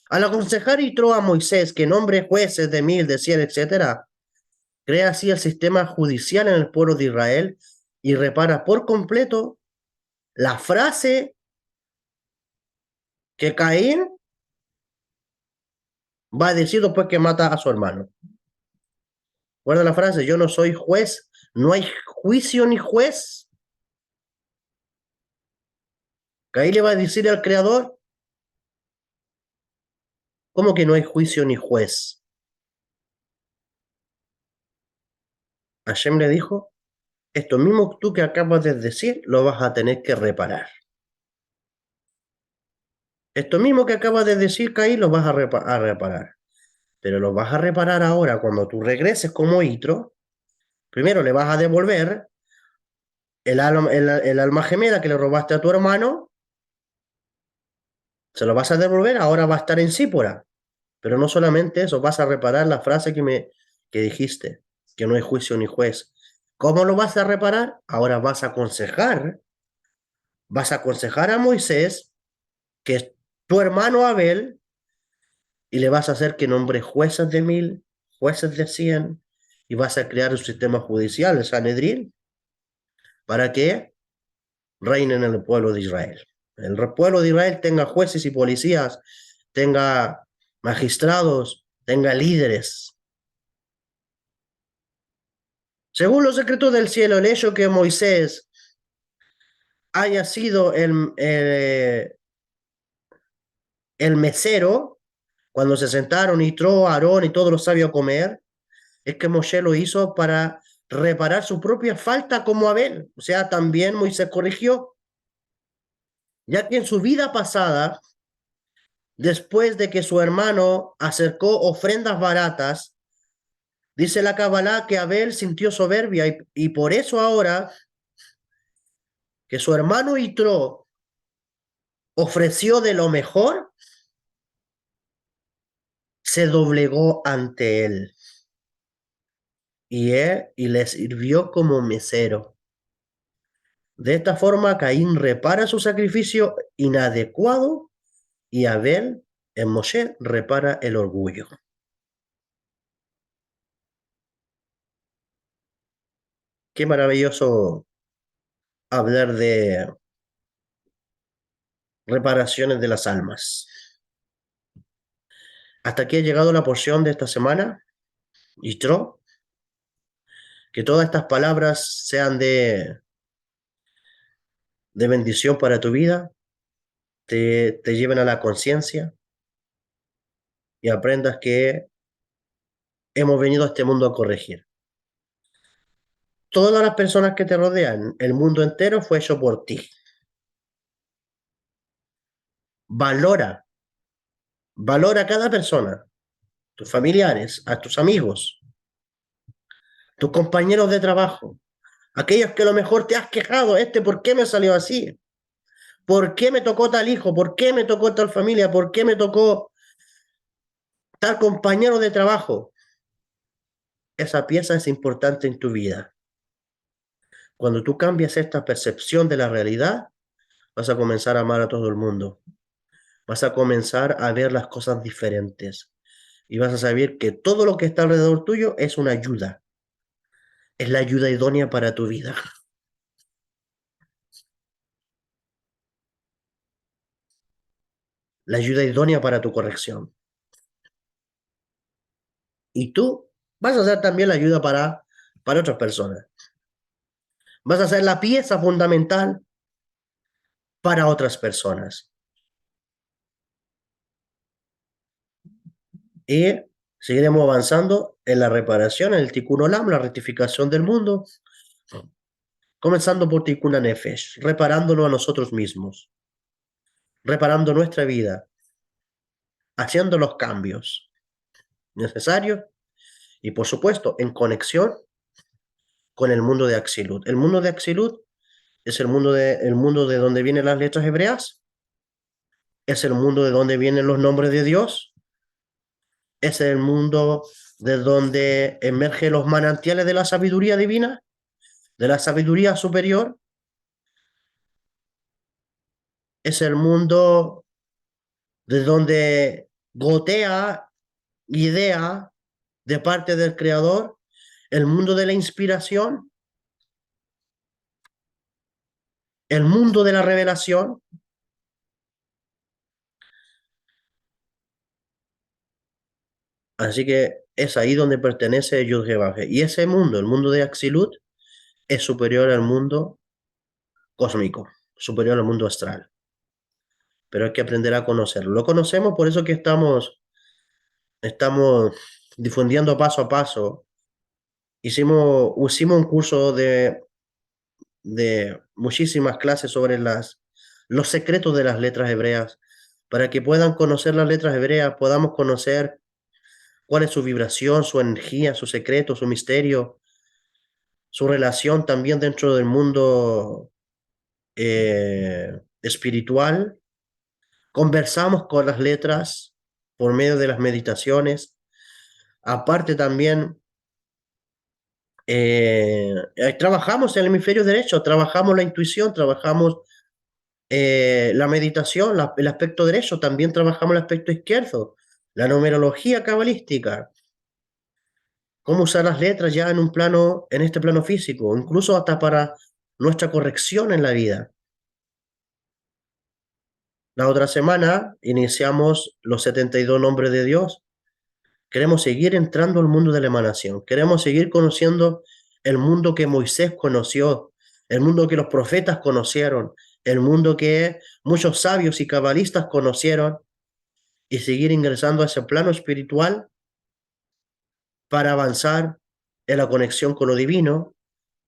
Speaker 1: Al aconsejar Yitro a Moisés que nombre jueces de 1000, de 100, etcétera, crea así el sistema judicial en el pueblo de Israel y repara por completo la frase que Caín va a decir después que mata a su hermano. Guarda la frase, yo no soy juez, no hay juicio ni juez. Caín le va a decir al Creador, ¿cómo que no hay juicio ni juez? Hashem le dijo, esto mismo tú que acabas de decir, lo vas a tener que reparar. Esto mismo que acabas de decir, Caín, lo vas a reparar. Pero lo vas a reparar ahora cuando tú regreses como Itro. Primero le vas a devolver el alma gemela que le robaste a tu hermano, se lo vas a devolver, ahora va a estar en Sípora. Pero no solamente eso, vas a reparar la frase que dijiste, que no hay juicio ni juez. ¿Cómo lo vas a reparar? Ahora vas a aconsejar a Moisés, que es tu hermano Abel, y le vas a hacer que nombre jueces de 1000, jueces de 100, y vas a crear un sistema judicial, el Sanedrín, para que reinen en el pueblo de Israel. El pueblo de Israel tenga jueces y policías, tenga magistrados, tenga líderes. Según los secretos del cielo, el hecho que Moisés haya sido el mesero, cuando se sentaron y entró Aarón y todos los sabios a comer, es que Moshe lo hizo para reparar su propia falta como Abel. O sea, también Moisés corrigió, ya que en su vida pasada después de que su hermano acercó ofrendas baratas, dice la Kabbalah que Abel sintió soberbia y por eso ahora que su hermano Yitro ofreció de lo mejor, se doblegó ante él y le sirvió como mesero. De esta forma, Caín repara su sacrificio inadecuado y Abel, en Moshe, repara el orgullo. Qué maravilloso hablar de reparaciones de las almas. Hasta aquí ha llegado la porción de esta semana. Yitro, que todas estas palabras sean de bendición para tu vida, te lleven a la conciencia y aprendas que hemos venido a este mundo a corregir. Todas las personas que te rodean, el mundo entero fue hecho por ti. Valora, valora a cada persona, tus familiares, a tus amigos, tus compañeros de trabajo, aquellos que a lo mejor te has quejado, ¿por qué me salió así? ¿Por qué me tocó tal hijo? ¿Por qué me tocó tal familia? ¿Por qué me tocó tal compañero de trabajo? Esa pieza es importante en tu vida. Cuando tú cambias esta percepción de la realidad, vas a comenzar a amar a todo el mundo. Vas a comenzar a ver las cosas diferentes. Y vas a saber que todo lo que está alrededor tuyo es una ayuda. Es la ayuda idónea para tu vida. La ayuda idónea para tu corrección. Y tú vas a ser también la ayuda para otras personas. Vas a ser la pieza fundamental para otras personas. Y seguiremos avanzando en la reparación, en el Tikkun Olam, la rectificación del mundo, comenzando por Tikkun Nefesh, reparándolo a nosotros mismos, reparando nuestra vida, haciendo los cambios necesarios y, por supuesto, en conexión con el mundo de Axilut. El mundo de Axilut es el mundo de donde vienen las letras hebreas, es el mundo de donde vienen los nombres de Dios, es el mundo de donde emergen los manantiales de la sabiduría divina, de la sabiduría superior, es el mundo de donde gotea idea de parte del Creador, el mundo de la inspiración, el mundo de la revelación. Así que es ahí donde pertenece Yud-Heh-Vav-Heh. Y ese mundo, el mundo de Axilut, es superior al mundo cósmico, superior al mundo astral. Pero hay que aprender a conocerlo. Lo conocemos, por eso que estamos difundiendo paso a paso. Hicimos un curso de muchísimas clases sobre los secretos de las letras hebreas, para que puedan conocer las letras hebreas, podamos conocer cuál es su vibración, su energía, su secreto, su misterio, su relación también dentro del mundo espiritual. Conversamos con las letras por medio de las meditaciones. Aparte también trabajamos en el hemisferio derecho, trabajamos la intuición, trabajamos la meditación, el aspecto derecho, también trabajamos el aspecto izquierdo, la numerología cabalística, cómo usar las letras ya en este plano físico, incluso hasta para nuestra corrección en la vida. La otra semana iniciamos los 72 nombres de Dios. Queremos seguir entrando al mundo de la emanación. Queremos seguir conociendo el mundo que Moisés conoció, el mundo que los profetas conocieron, el mundo que muchos sabios y cabalistas conocieron, y seguir ingresando a ese plano espiritual para avanzar en la conexión con lo divino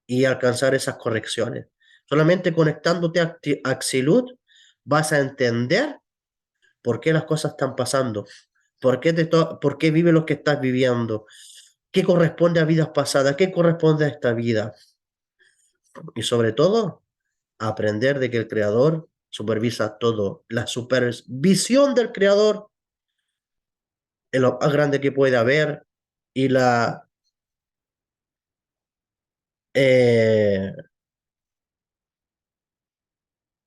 Speaker 1: y alcanzar esas correcciones. Solamente conectándote a Axilut vas a entender ¿Por qué las cosas están pasando? ¿Por qué vives lo que estás viviendo? ¿Qué corresponde a vidas pasadas? ¿Qué corresponde a esta vida? Y sobre todo, aprender de que el creador supervisa todo. La supervisión del creador es lo más grande que puede haber y eh,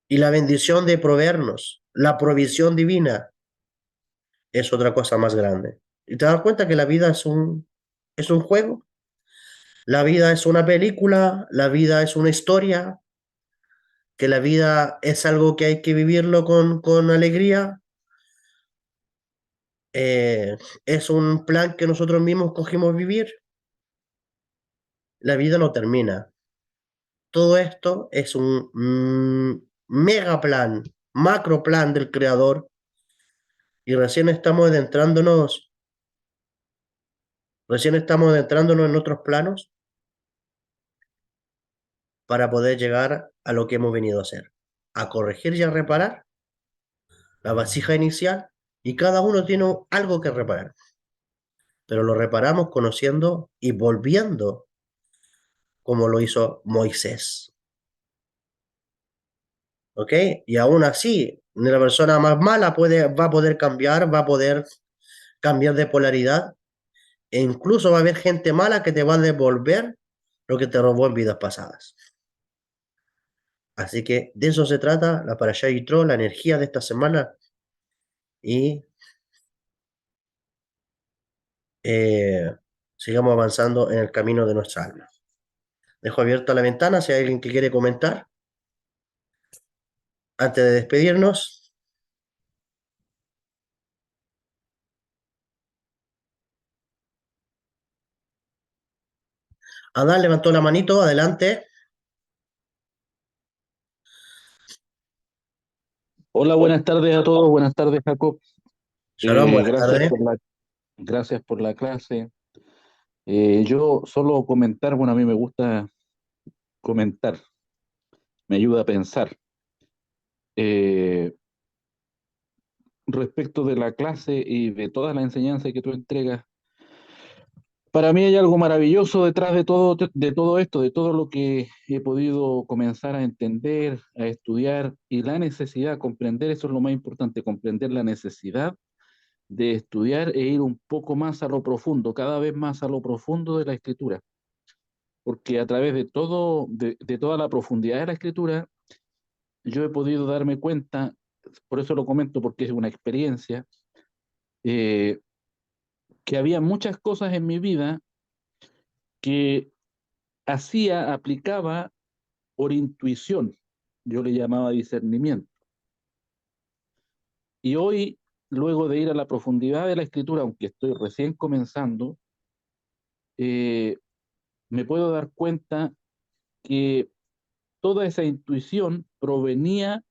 Speaker 1: y la bendición de proveernos, la provisión divina es otra cosa más grande. Y te das cuenta que la vida es un juego, la vida es una película, la vida es una historia, que la vida es algo que hay que vivirlo con alegría. Es un plan que nosotros mismos cogimos vivir. La vida no termina. Todo esto es un mega plan, macro plan del creador y recién estamos adentrándonos en otros planos para poder llegar a lo que hemos venido a hacer, a corregir y a reparar la vasija inicial y cada uno tiene algo que reparar, pero lo reparamos conociendo y volviendo como lo hizo Moisés. ¿Ok? Y aún así, la persona más mala va a poder cambiar, va a poder cambiar de polaridad e incluso va a haber gente mala que te va a devolver lo que te robó en vidas pasadas. Así que de eso se trata la Parashá Yitro, la energía de esta semana y eh, sigamos avanzando en el camino de nuestra alma. Dejo abierta la ventana si hay alguien que quiere comentar antes de despedirnos. Adán levantó la manito, adelante.
Speaker 2: Hola, buenas tardes a todos. Buenas tardes, Jacob.
Speaker 1: Shalom, buenas
Speaker 2: Gracias
Speaker 1: tardes.
Speaker 2: gracias por la clase. Yo solo comentar, bueno, a mí me gusta comentar, me ayuda a pensar. Eh, Respecto de la clase y de toda la enseñanza que tú entregas, para mí hay algo maravilloso detrás de todo esto, de todo lo que he podido comenzar a entender, a estudiar y la necesidad, comprender, eso es lo más importante, comprender la necesidad de estudiar e ir un poco más a lo profundo, cada vez más a lo profundo de la escritura, porque a través de toda la profundidad de la escritura, yo he podido darme cuenta, por eso lo comento, porque es una experiencia, eh, que había muchas cosas en mi vida que aplicaba por intuición, yo le llamaba discernimiento. Y hoy, luego de ir a la profundidad de la escritura, aunque estoy recién comenzando, eh, me puedo dar cuenta que toda esa intuición provenía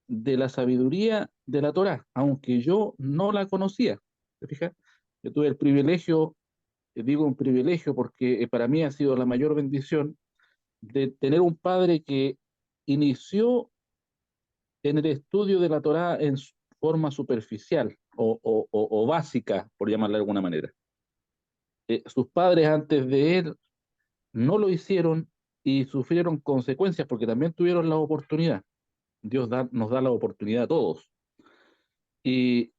Speaker 2: de la sabiduría de la Torá, aunque yo no la conocía. ¿Te fijas? Yo tuve el privilegio, digo un privilegio porque para mí ha sido la mayor bendición de tener un padre que inició en el estudio de la Torá en forma superficial o básica, por llamarla de alguna manera. Sus padres antes de él no lo hicieron y sufrieron consecuencias porque también tuvieron la oportunidad. Nos da la oportunidad a todos. Y,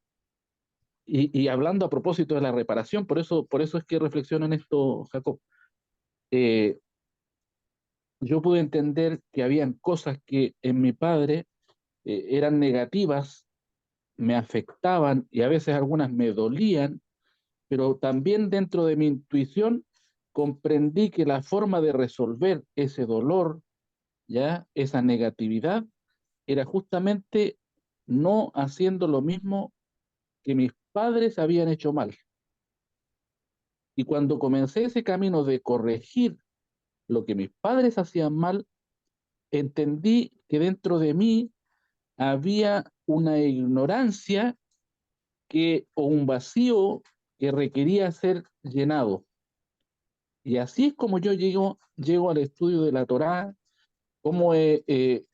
Speaker 2: y hablando a propósito de la reparación, por eso es que reflexiono en esto, Jacob. Eh, yo pude entender que habían cosas que en mi padre eran negativas, me afectaban y a veces algunas me dolían, pero también dentro de mi intuición comprendí que la forma de resolver ese dolor, ya esa negatividad, era justamente no haciendo lo mismo que mis padres habían hecho mal. Y cuando comencé ese camino de corregir lo que mis padres hacían mal, entendí que dentro de mí había una ignorancia o un vacío que requería ser llenado. Y así es como yo llego al estudio de la Torá,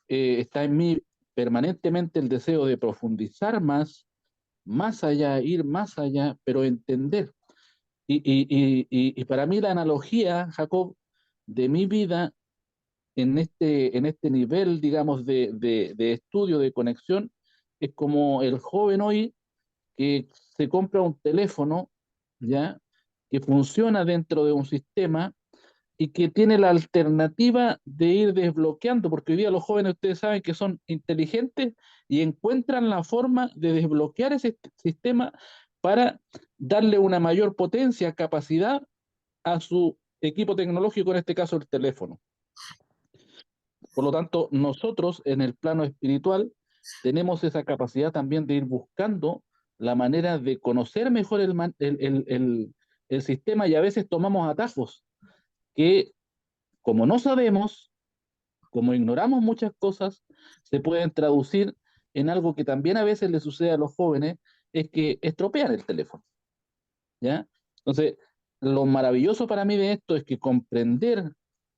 Speaker 2: está en mí permanentemente el deseo de profundizar más, más allá, ir más allá, pero entender. Y para mí la analogía, Jacob, de mi vida en este nivel, digamos, de estudio, de conexión, es como el joven hoy que se compra un teléfono, ¿ya? Que funciona dentro de un sistema y que tiene la alternativa de ir desbloqueando, porque hoy día los jóvenes, ustedes saben que son inteligentes y encuentran la forma de desbloquear ese sistema para darle una mayor potencia, capacidad a su equipo tecnológico, en este caso el teléfono. Por lo tanto, nosotros en el plano espiritual tenemos esa capacidad también de ir buscando la manera de conocer mejor el sistema, y a veces tomamos atajos que, como no sabemos, como ignoramos muchas cosas, se pueden traducir en algo que también a veces le sucede a los jóvenes, es que estropean el teléfono, ¿ya? Entonces, lo maravilloso para mí de esto es que comprender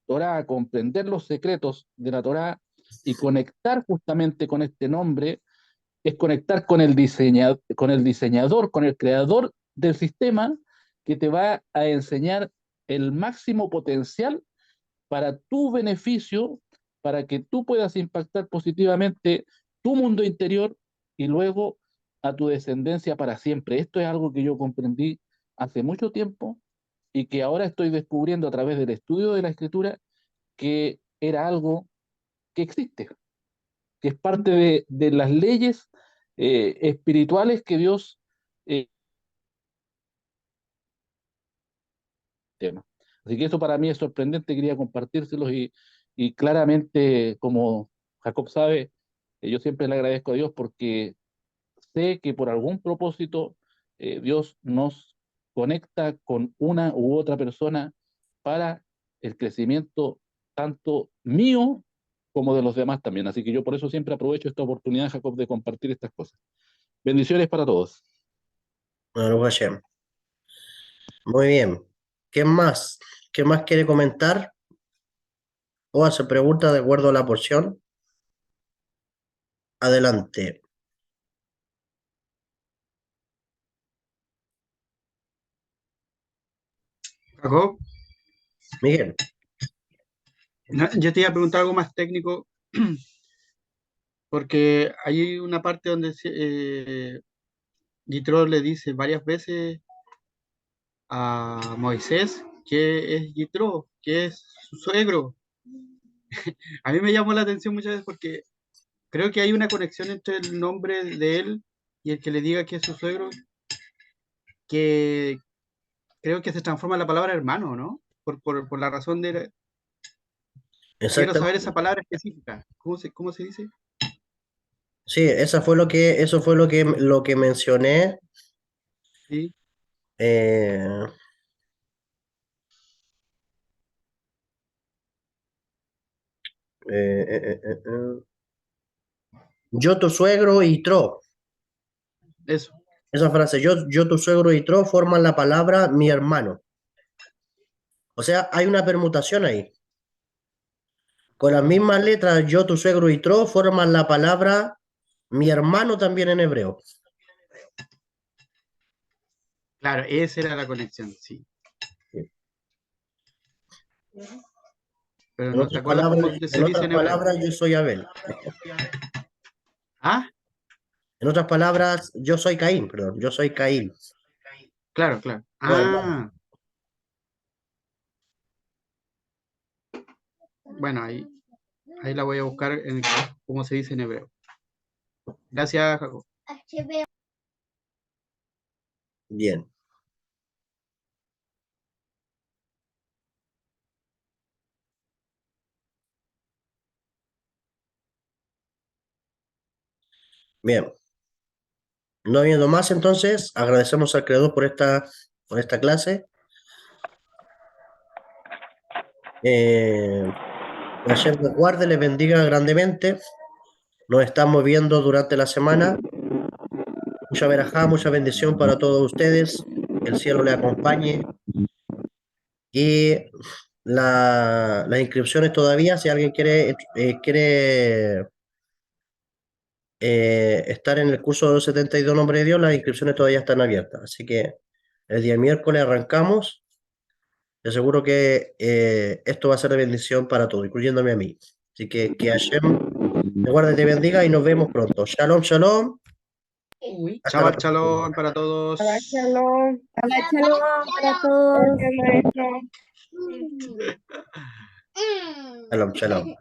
Speaker 2: Torah, comprender los secretos de la Torah y conectar justamente con este nombre, es conectar con con el diseñador, con el creador del sistema, que te va a enseñar el máximo potencial para tu beneficio, para que tú puedas impactar positivamente tu mundo interior y luego a tu descendencia para siempre. Esto es algo que yo comprendí hace mucho tiempo y que ahora estoy descubriendo a través del estudio de la escritura, que era algo que existe, que es parte de las leyes espirituales que Dios tema. Así que eso para mí es sorprendente, quería compartírselos y claramente, como Jacob sabe, yo siempre le agradezco a Dios porque sé que por algún propósito Dios nos conecta con una u otra persona para el crecimiento tanto mío como de los demás también. Así que yo por eso siempre aprovecho esta oportunidad, Jacob, de compartir estas cosas. Bendiciones para todos.
Speaker 1: Baruch Hashem. Muy bien. ¿Qué más? ¿Qué más quiere comentar o hace preguntas de acuerdo a la porción? Adelante.
Speaker 3: Jacob,
Speaker 1: Miguel.
Speaker 3: yo te iba a preguntar algo más técnico, porque hay una parte donde Yitro le dice varias veces a Moisés que es Yitro, que es su suegro. A mí me llamó la atención muchas veces porque creo que hay una conexión entre el nombre de él y el que le diga que es su suegro, que creo que se transforma en la palabra hermano, ¿no? Por la razón de... Quiero saber
Speaker 1: Exactamente.
Speaker 3: esa palabra específica. Cómo se dice?
Speaker 1: Sí, eso fue lo que mencioné.
Speaker 3: Sí,
Speaker 1: eh, yo tu suegro y tro.
Speaker 3: eso.
Speaker 1: Esa frase, yo tu suegro y tro forman la palabra mi hermano. O sea, hay una permutación ahí. Con las mismas letras, yo tu suegro y tro forman la palabra mi hermano también en hebreo.
Speaker 3: Claro, esa era la conexión, sí. Pero ¿te acuerdas cómo se
Speaker 1: En
Speaker 3: dice
Speaker 1: otras
Speaker 3: en hebreo?
Speaker 1: palabras, yo soy Abel.
Speaker 3: Ah,
Speaker 1: En otras palabras, yo soy Caín, perdón, yo soy Caín.
Speaker 3: claro, claro.
Speaker 1: Tu hermano.
Speaker 3: Ah, bueno, ahí la voy a buscar en cómo se dice en hebreo. Gracias, Jacob.
Speaker 1: Bien. Bien. No habiendo más, entonces, agradecemos al creador por esta clase. Que Hashem les guarde, les bendiga grandemente. Nos estamos viendo durante la semana. Mucha verajá, mucha bendición para todos ustedes. Que el cielo les acompañe. Y las inscripciones todavía, si alguien quiere estar en el curso de los 72 nombres de Dios, las inscripciones todavía están abiertas. Así que el día miércoles arrancamos. Te aseguro que esto va a ser de bendición para todos, incluyéndome a mí. Así que Hashem te guarde y te bendiga y nos vemos pronto. Shalom, shalom.
Speaker 4: Uy.
Speaker 1: Hasta la
Speaker 3: Shabbat
Speaker 1: próxima.
Speaker 3: shalom para todos.
Speaker 4: Shabbat shalom.
Speaker 5: Shabbat shalom para todos.
Speaker 4: Gracias, maestro.
Speaker 1: Shalom, shalom.